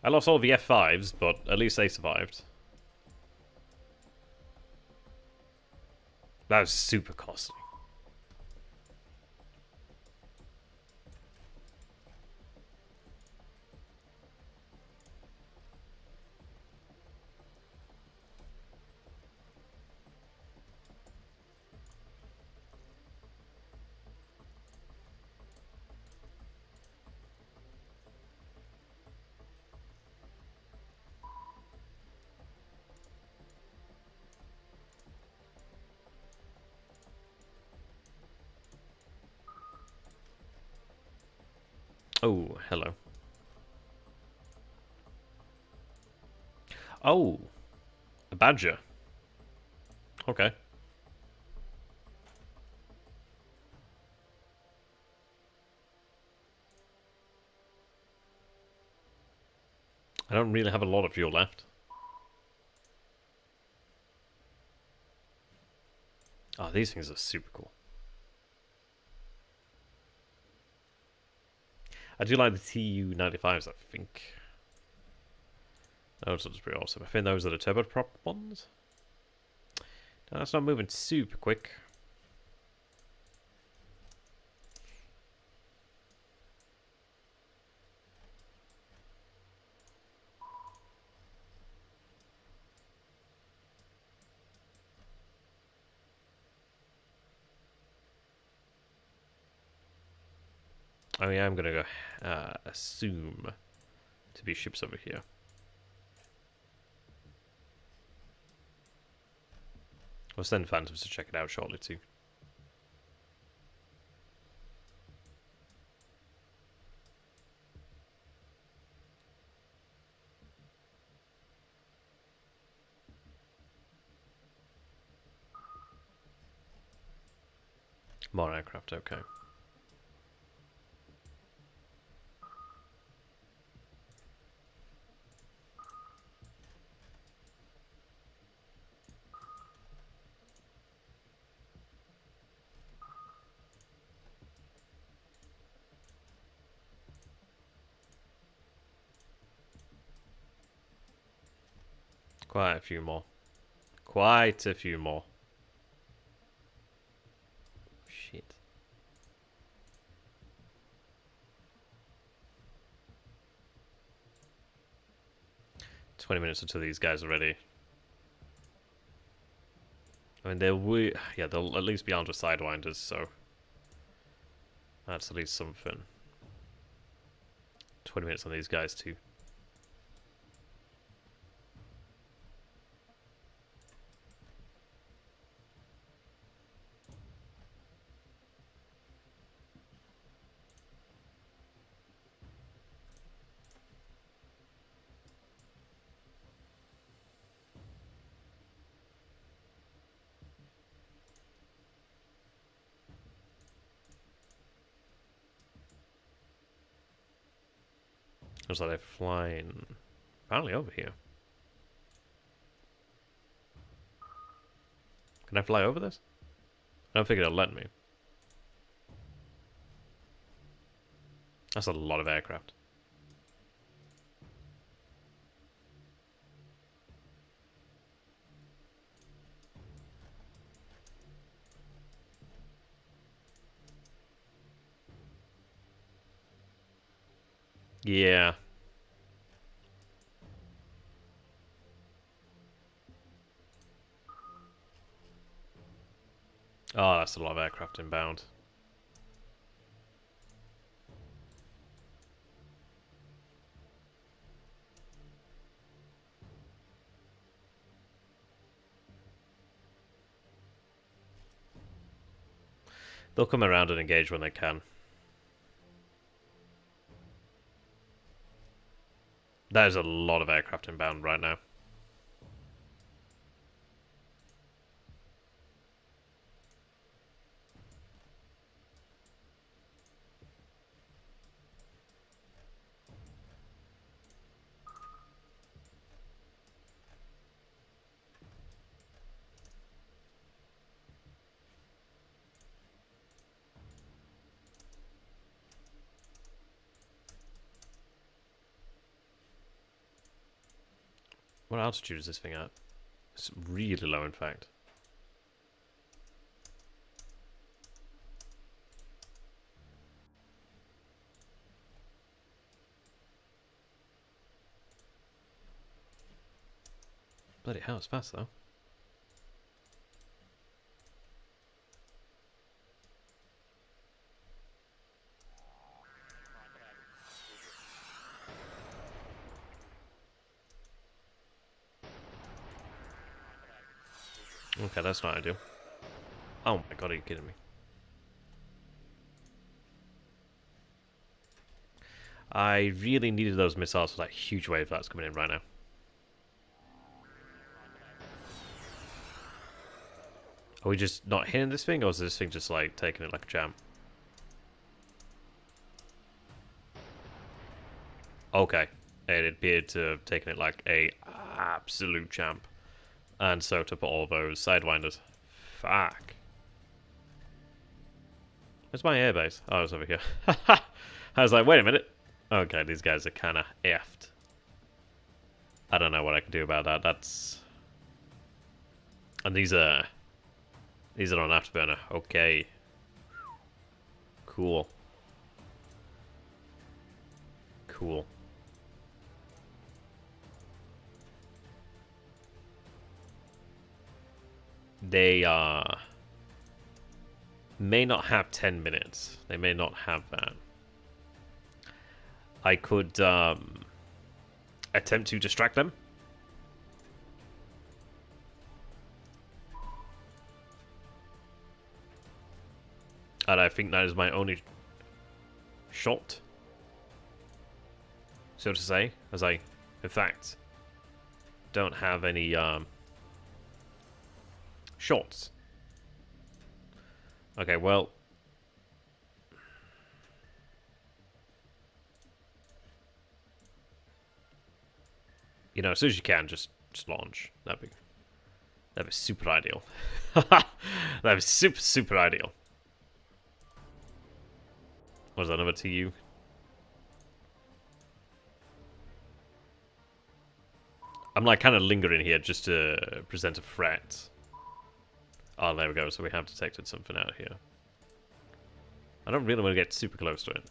I lost all the F-5s, but at least they survived. That was super costly. Oh, hello. Oh, a badger. Okay. I don't really have a lot of fuel left. Oh, these things are super cool. I do like the TU-95s, I think. Those are pretty awesome. I think those are the turboprop ones. No, that's not moving super quick. Oh yeah, I'm gonna go assume to be ships over here. I'll send Phantoms to check it out shortly too. More aircraft, okay. Quite a few more. Quite a few more. Shit. $20 until these guys are ready. I mean, they'll at least be armed with sidewinders, so that's at least something. 20 minutes on these guys too. Looks like they're flying apparently over here. Can I fly over this? I don't think it'll let me. That's a lot of aircraft. Yeah. Oh, that's a lot of aircraft inbound. They'll come around and engage when they can. There's a lot of aircraft inbound right now. What altitude is this thing at? It's really low, in fact. Bloody hell, it's fast though. Okay, that's not ideal. Oh my god, are you kidding me? I really needed those missiles for that huge wave that's coming in right now. Are we just not hitting this thing, or is this thing just like taking it like a champ? Okay, it appeared to have taken it like a absolute champ. And so to put all those sidewinders. Fuck. Where's my airbase? Oh, it's over here. I was like, wait a minute. Okay, these guys are kind of effed. I don't know what I can do about that. That's... And these are on afterburner. Okay. Cool. Cool. They may not have 10 minutes. They may not have that. I could attempt to distract them. And I think that is my only shot, so to say, as I, in fact, don't have any shots. Okay, well, you know, as soon as you can, just launch. That'd be super ideal. That'd be super ideal. What is that, another TU? I'm like kind of lingering here just to present a threat. Oh, there we go. So we have detected something out here. I don't really want to get super close to it.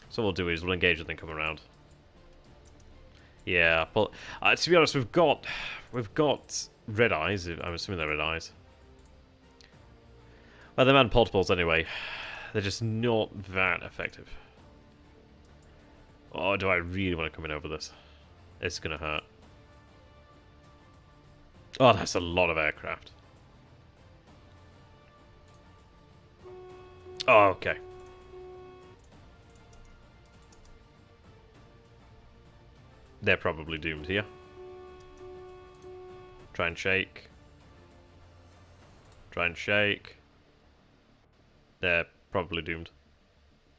So what we'll do is we'll engage and then come around. Yeah, but to be honest, we've got red eyes. I'm assuming they're red eyes. Well, they're man portables anyway. They're just not that effective. Oh, do I really want to come in over this? It's gonna hurt. Oh, that's a lot of aircraft. Oh, okay. They're probably doomed here. Try and shake. Try and shake. They're probably doomed.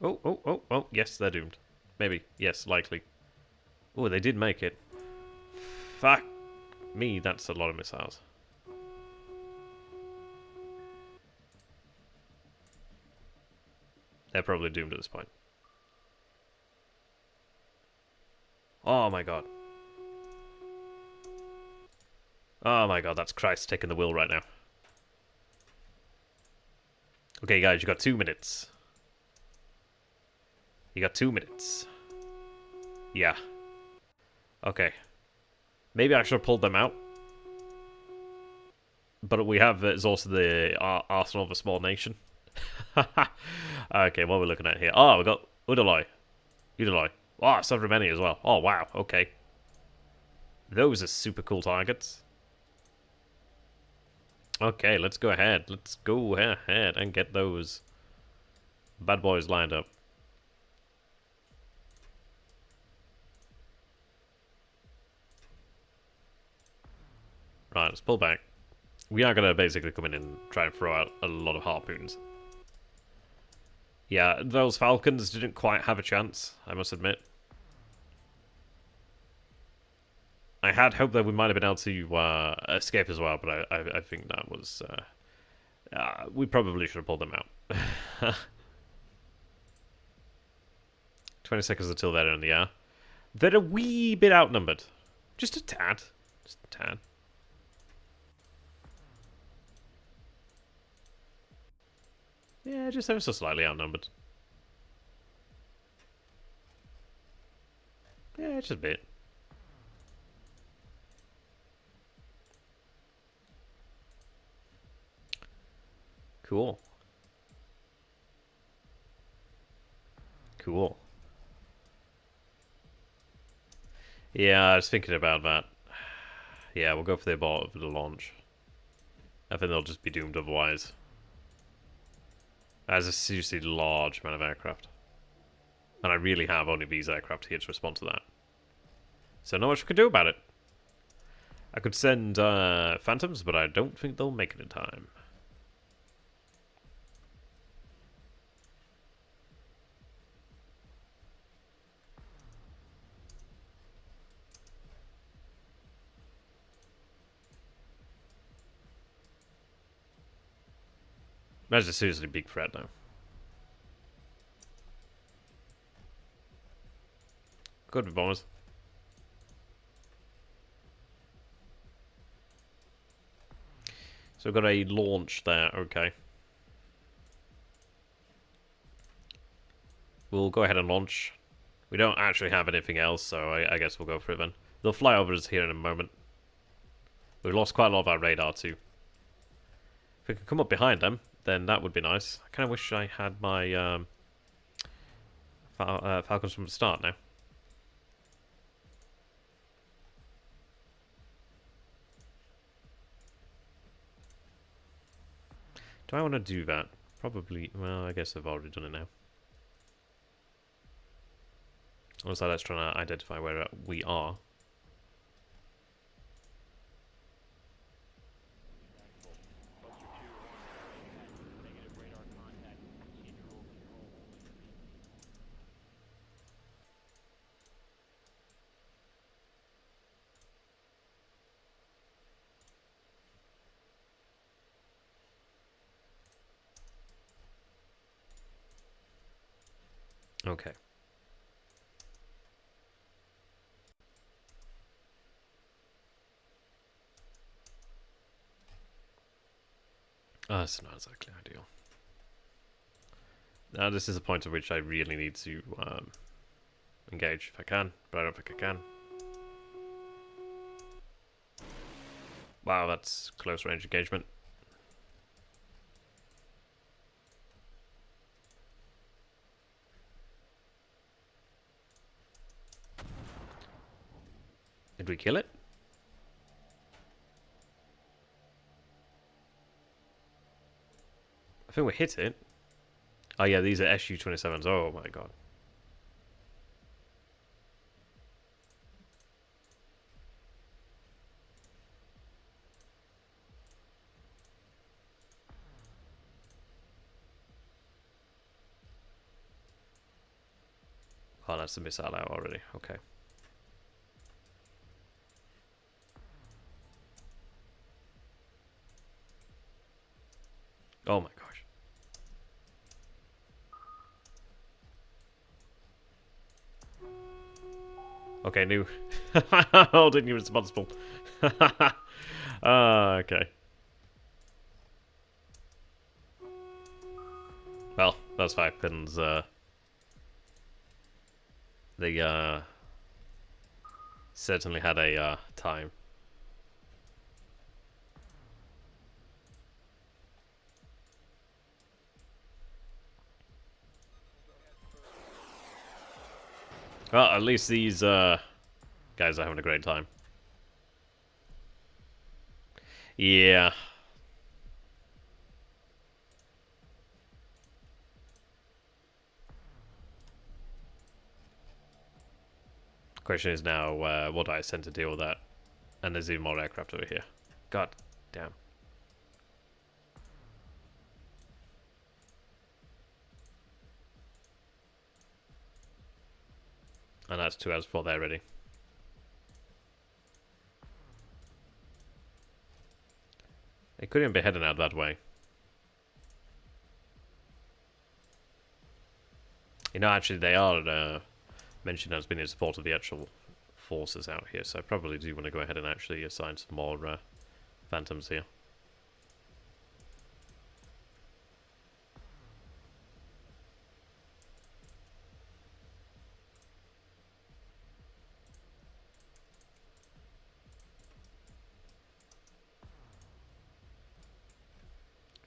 Oh, oh, oh, oh, yes, they're doomed. Maybe. Yes, likely. Oh, they did make it. Fuck me, that's a lot of missiles. They're probably doomed at this point. Oh my god. Oh my god, that's Christ taking the wheel right now. Okay, guys, you got 2 minutes. You got 2 minutes. Yeah. Okay. Maybe I should have pulled them out. But we have, it's also the arsenal of a small nation. Okay, what are we looking at here? Oh, we got Udaloy. Udaloy. Oh, so many as well. Oh, wow. Okay. Those are super cool targets. Okay, let's go ahead. Let's go ahead and get those bad boys lined up. Right, let's pull back. We are going to basically come in and try and throw out a lot of harpoons. Yeah, those falcons didn't quite have a chance, I must admit. I had hoped that we might have been able to escape as well, but I think that was... we probably should have pulled them out. 20 seconds until they're in the air. They're a wee bit outnumbered. Just a tad. Just a tad. Yeah, just ever so slightly outnumbered. Yeah, just a bit. Cool. Cool. Yeah, I was thinking about that. Yeah, we'll go for the abort for the launch. I think they'll just be doomed otherwise. That's a seriously large amount of aircraft. And I really have only these aircraft here to respond to that. So not much we can do about it. I could send Phantoms, but I don't think they'll make it in time. That's a seriously big threat now. Could be bombers. So we've got a launch there, okay. We'll go ahead and launch. We don't actually have anything else, so I guess we'll go for it then. They'll fly over us here in a moment. We've lost quite a lot of our radar too. If we could come up behind them, then that would be nice. I kind of wish I had my Falcons from the start now. Do I want to do that? Probably. Well, I guess I've already done it now. Also, let's try to identify where we are. Okay. Oh, it's not exactly ideal. Now, this is a point at which I really need to engage if I can, but I don't think I can. Wow, that's close range engagement. Did we kill it? I think we hit it. Oh yeah, these are SU-27s. Oh my god. Oh, that's a missile out already. Okay. Oh my gosh. Okay, new. Holding you responsible. Okay. Well, those 5 pins, they, certainly had a, time. Well, at least these, guys are having a great time. Yeah. Question is now, what do I send to deal with that? And there's even more aircraft over here. God damn. And that's 2 hours before they're ready. They couldn't even be heading out that way. You know, actually, they are mentioned as being in support of the actual forces out here, so I probably do want to go ahead and actually assign some more phantoms here.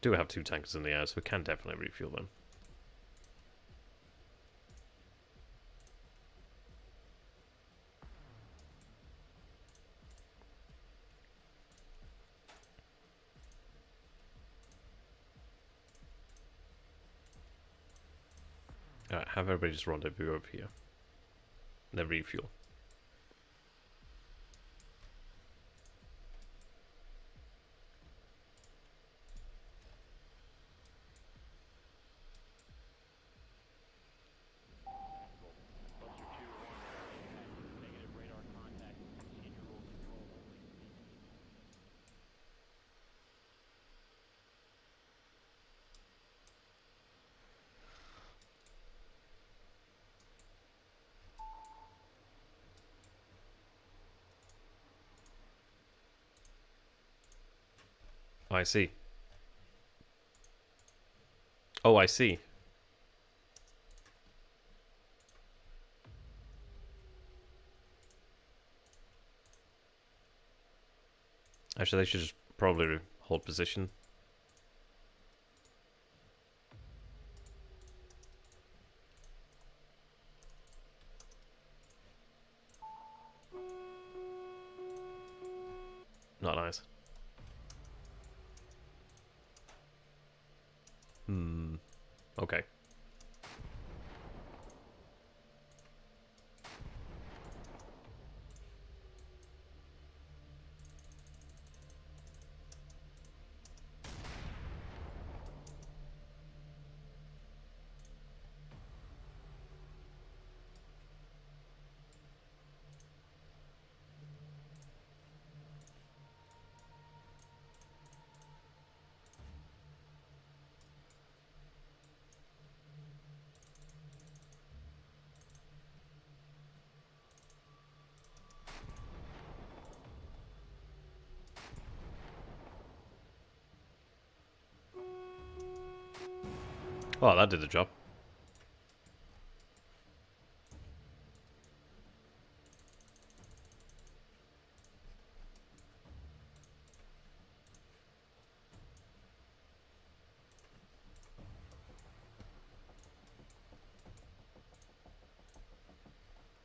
Do have 2 tankers in the air, so we can definitely refuel them. Alright, have everybody just rendezvous over here. And then refuel. Oh, I see. Oh, I see. Actually, they should just probably hold position. Not nice. Okay. Oh, that did the job.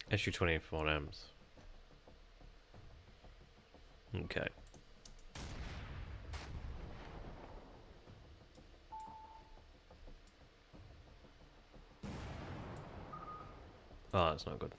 SU-24Ms. Okay. Oh, that's not good.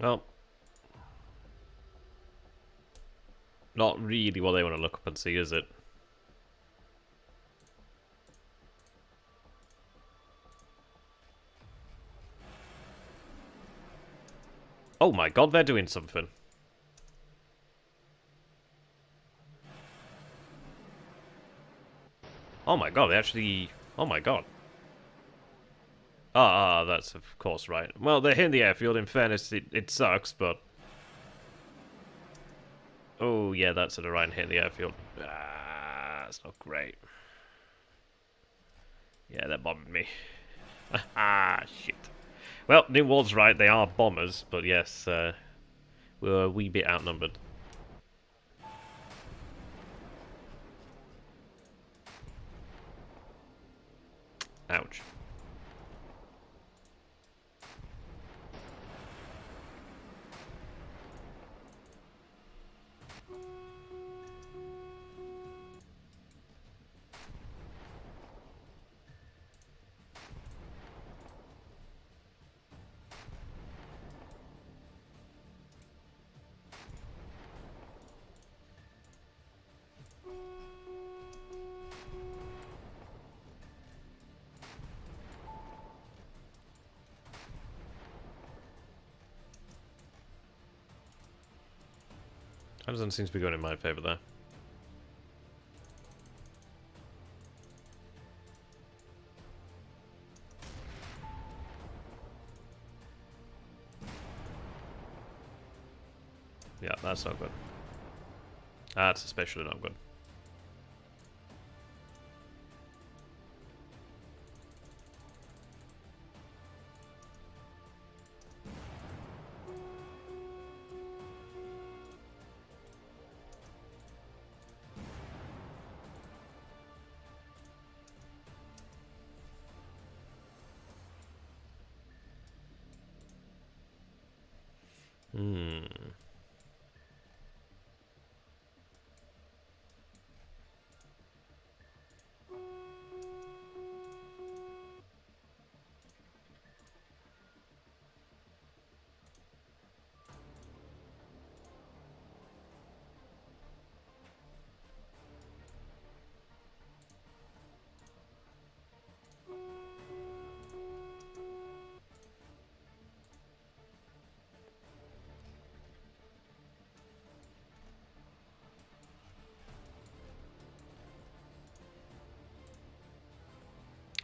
Well, not really what they want to look up and see, is it? Oh my god, they're doing something. Oh my god, they actually... Oh my god. That's of course right. Well, they're hitting the airfield. In fairness, it sucks, but... Oh, yeah, that's at the right hitting the airfield. Ah, that's not great. Yeah, that bombed me. Ah, shit. Well, New Ward's right, they are bombers, but yes, we're a wee bit outnumbered. Ouch. That doesn't seem to be going in my favour there. Yeah, that's not good. That's especially not good. Hmm.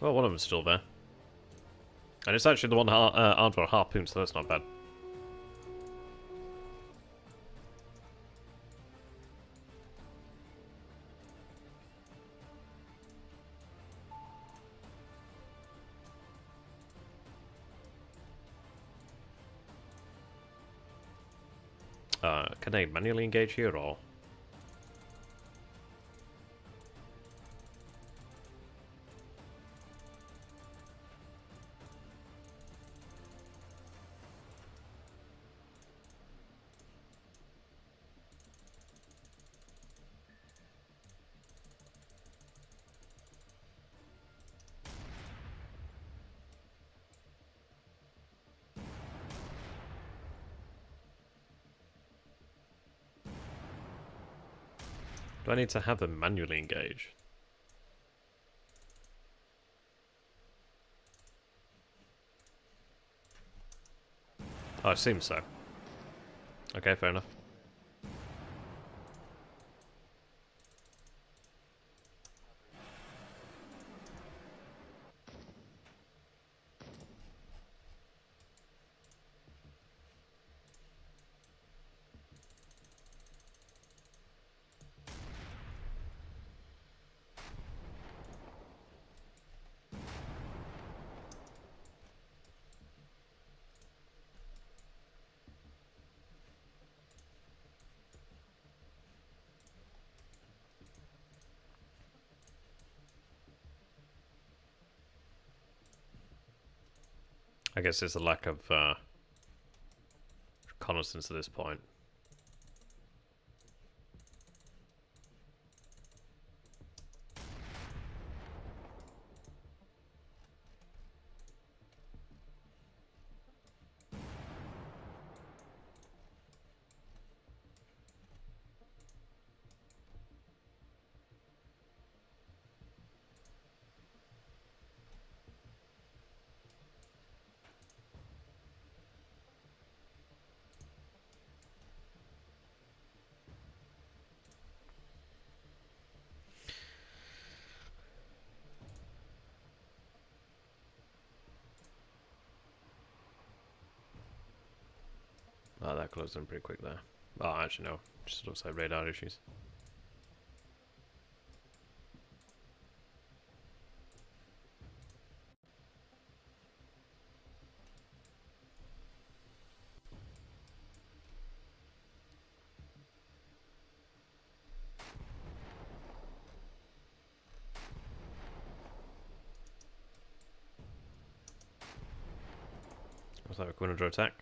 Well, one of them's still there. And it's actually the one armed for a harpoon, so that's not bad. Can I manually engage here, or...? Do I need to have them manually engage? Oh, it seems so. Okay, fair enough. I guess there's a lack of reconnaissance at this point. Oh, that closed in pretty quick there. Oh, actually no. Just looks like radar issues. Looks like we're going to attack.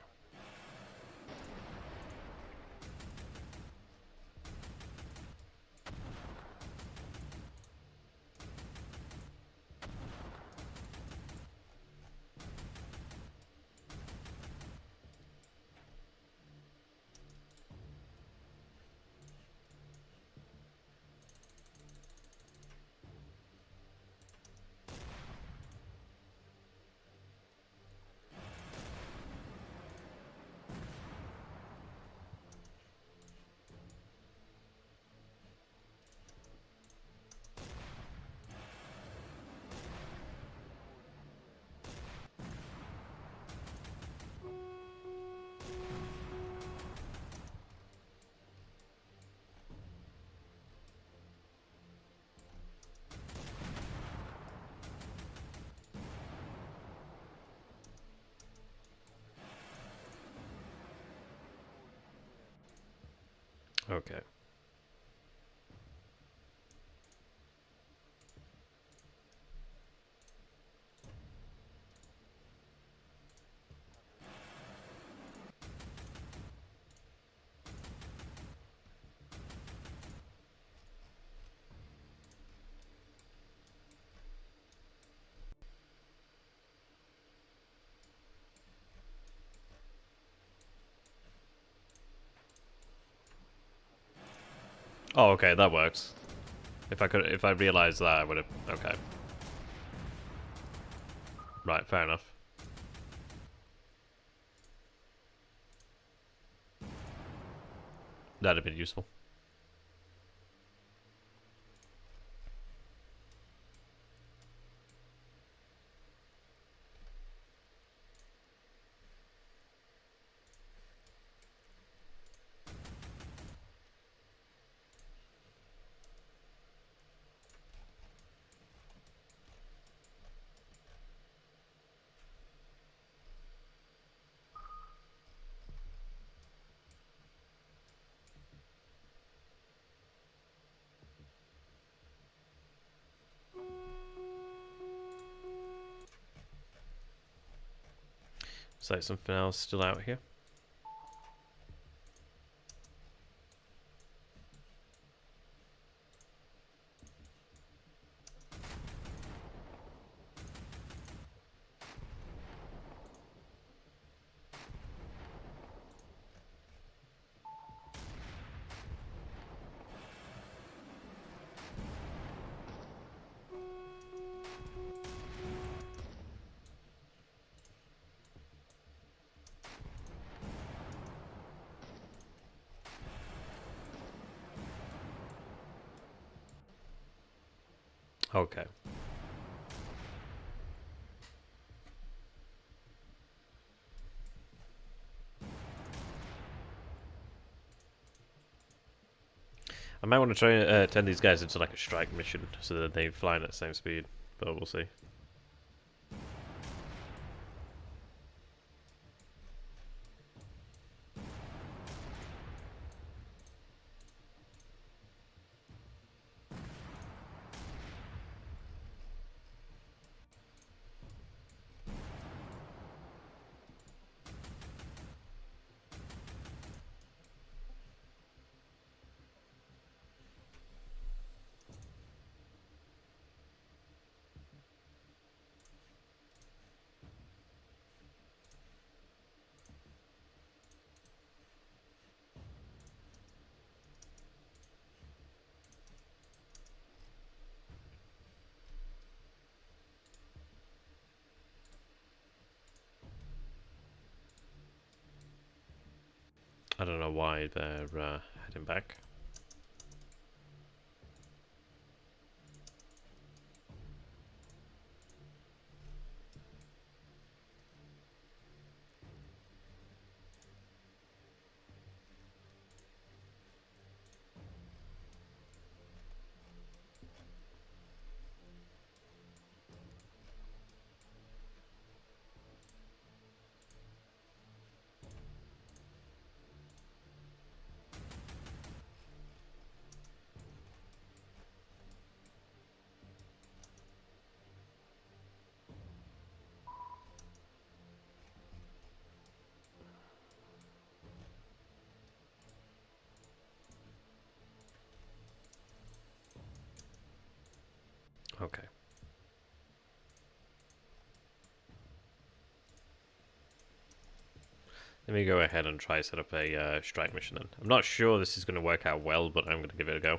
Okay. Oh, okay, that works. If I realized that, I would have. Okay. Right, fair enough. That'd have been useful. So something else still out here. Okay. I might want to try and turn these guys into like a strike mission so that they fly at the same speed, but we'll see. I don't know why they're heading back. Okay. Let me go ahead and try set up a strike mission then. I'm not sure this is going to work out well, but I'm going to give it a go.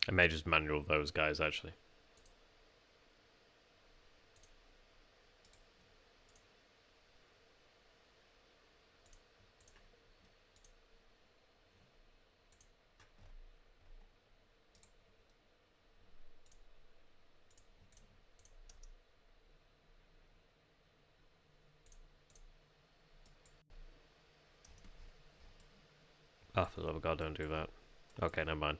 I may just manual those guys actually. Oh, for the love of God, don't do that. Okay, never mind.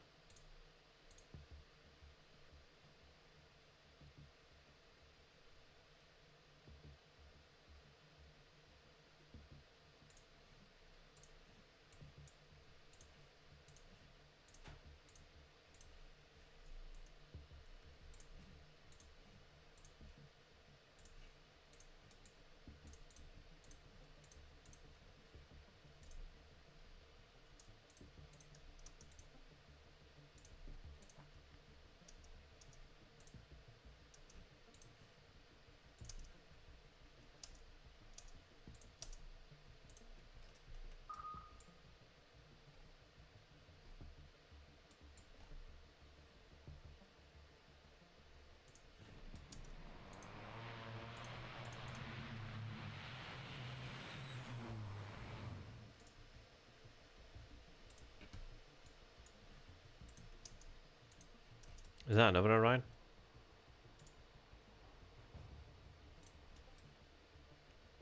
Is that another Orion?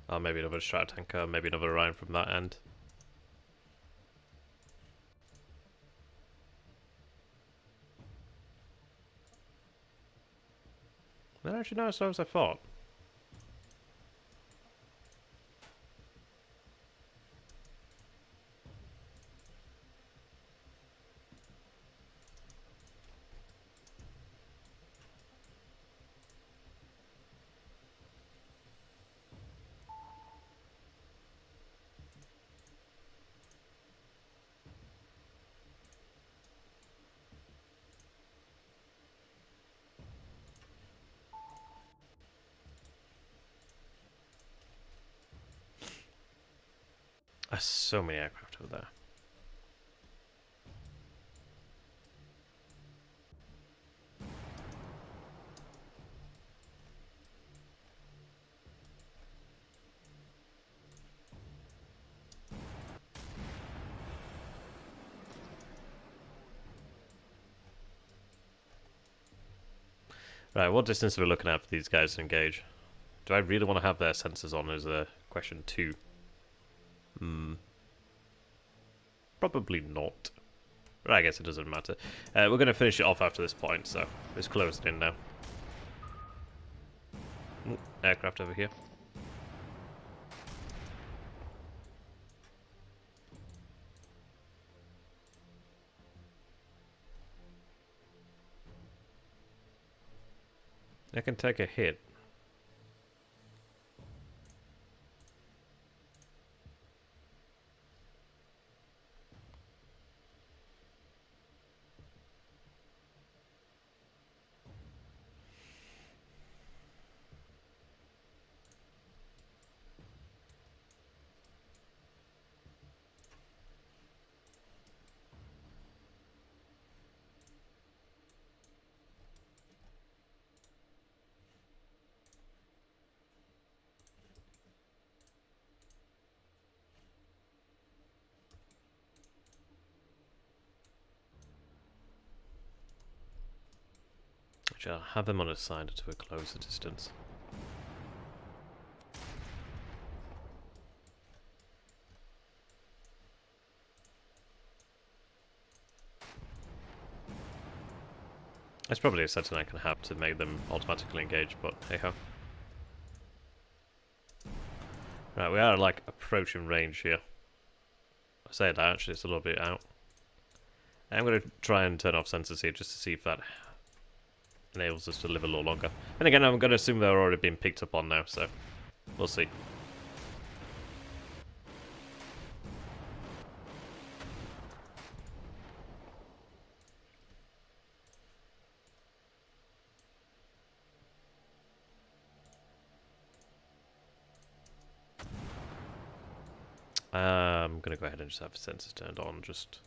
Oh, maybe another strat tanker, maybe another Orion from that end. No, actually, not as slow as I thought. There's so many aircraft over there. Right, what distance are we looking at for these guys to engage? Do I really want to have their sensors on is a question 2. Probably not. But I guess it doesn't matter. We're going to finish it off after this point, so let's close it in now. Ooh, aircraft over here. I can take a hit. Actually, I'll have them on a side to a closer distance. That's probably a setting I can have to make them automatically engage, but hey ho. Right, we are like approaching range here. I say that, actually it's a little bit out. I'm going to try and turn off sensors here just to see if that enables us to live a little longer. And again, I'm going to assume they're already being picked up on now, so we'll see. I'm going to go ahead and just have the sensors turned on, just...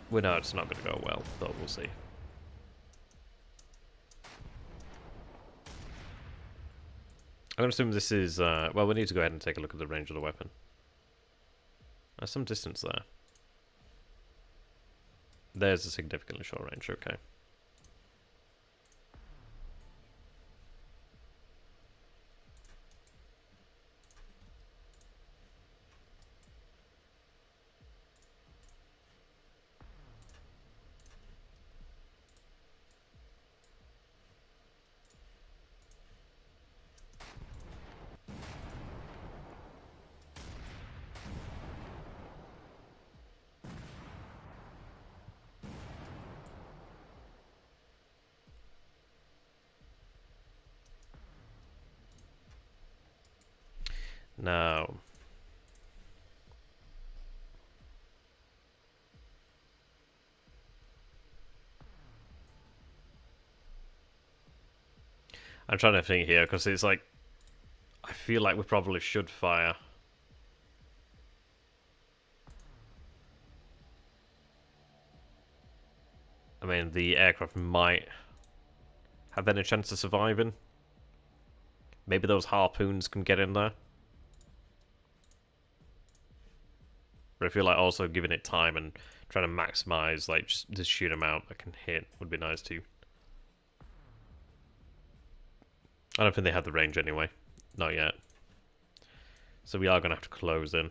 We know it's not going to go well, but we'll see. I'm going to assume this is... well, we need to go ahead and take a look at the range of the weapon. There's some distance there. There's a significantly short range, okay. Now... I'm trying to think here, because it's like... I feel like we probably should fire. I mean, the aircraft might have any chance of surviving. Maybe those harpoons can get in there. But I feel like also giving it time and trying to maximize, like, just the sheer amount I can hit would be nice too. I don't think they had the range anyway. Not yet. So we are going to have to close in.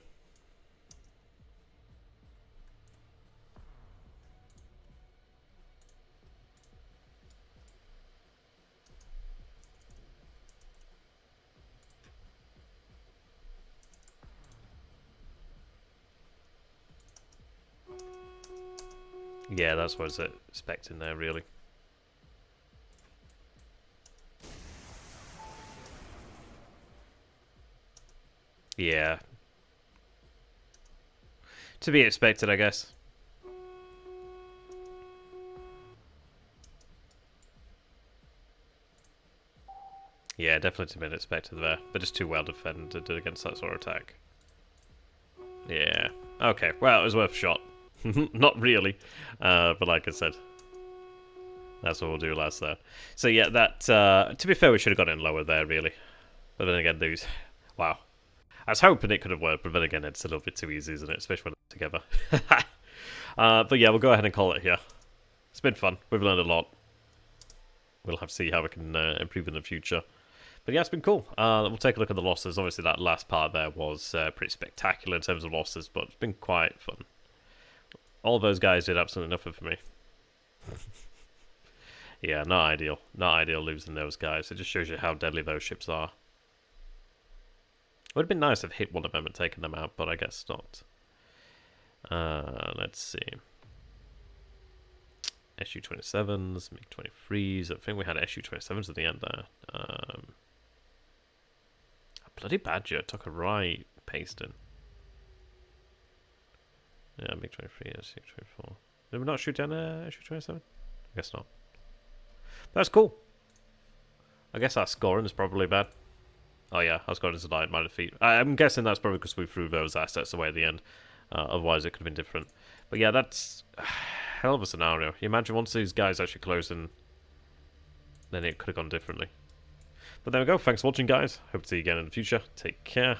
Yeah, that's what I was expecting there, really. Yeah. To be expected, I guess. Yeah, definitely to be expected there. But just too well defended against that sort of attack. Yeah. Okay, well, it was worth a shot. Not really. But like I said, that's what we'll do last there. So yeah, that, to be fair, we should have got in lower there, really. But then again, these... Wow. I was hoping it could have worked, but then again, it's a little bit too easy, isn't it? Especially when they're together. But yeah, we'll go ahead and call it here. It's been fun. We've learned a lot. We'll have to see how we can improve in the future. But yeah, it's been cool. We'll take a look at the losses. Obviously, that last part there was pretty spectacular in terms of losses, but it's been quite fun. All of those guys did absolutely nothing for me. Yeah, not ideal. Not ideal losing those guys. It just shows you how deadly those ships are. It would have been nice if hit one of them and taken them out, but I guess not. Let's see. SU-27s, MiG-23s. I think we had SU-27s at the end there. A bloody Badger took a right pasting. Yeah, MiG-23, SU-24. Did we not shoot down SU-27? I guess not. But that's cool. I guess our scoring is probably bad. Oh yeah, our scoring is a my defeat. I'm guessing that's probably because we threw those assets away at the end. Otherwise, it could have been different. But yeah, that's a hell of a scenario. You imagine once these guys actually closed in, then it could have gone differently. But there we go. Thanks for watching, guys. Hope to see you again in the future. Take care.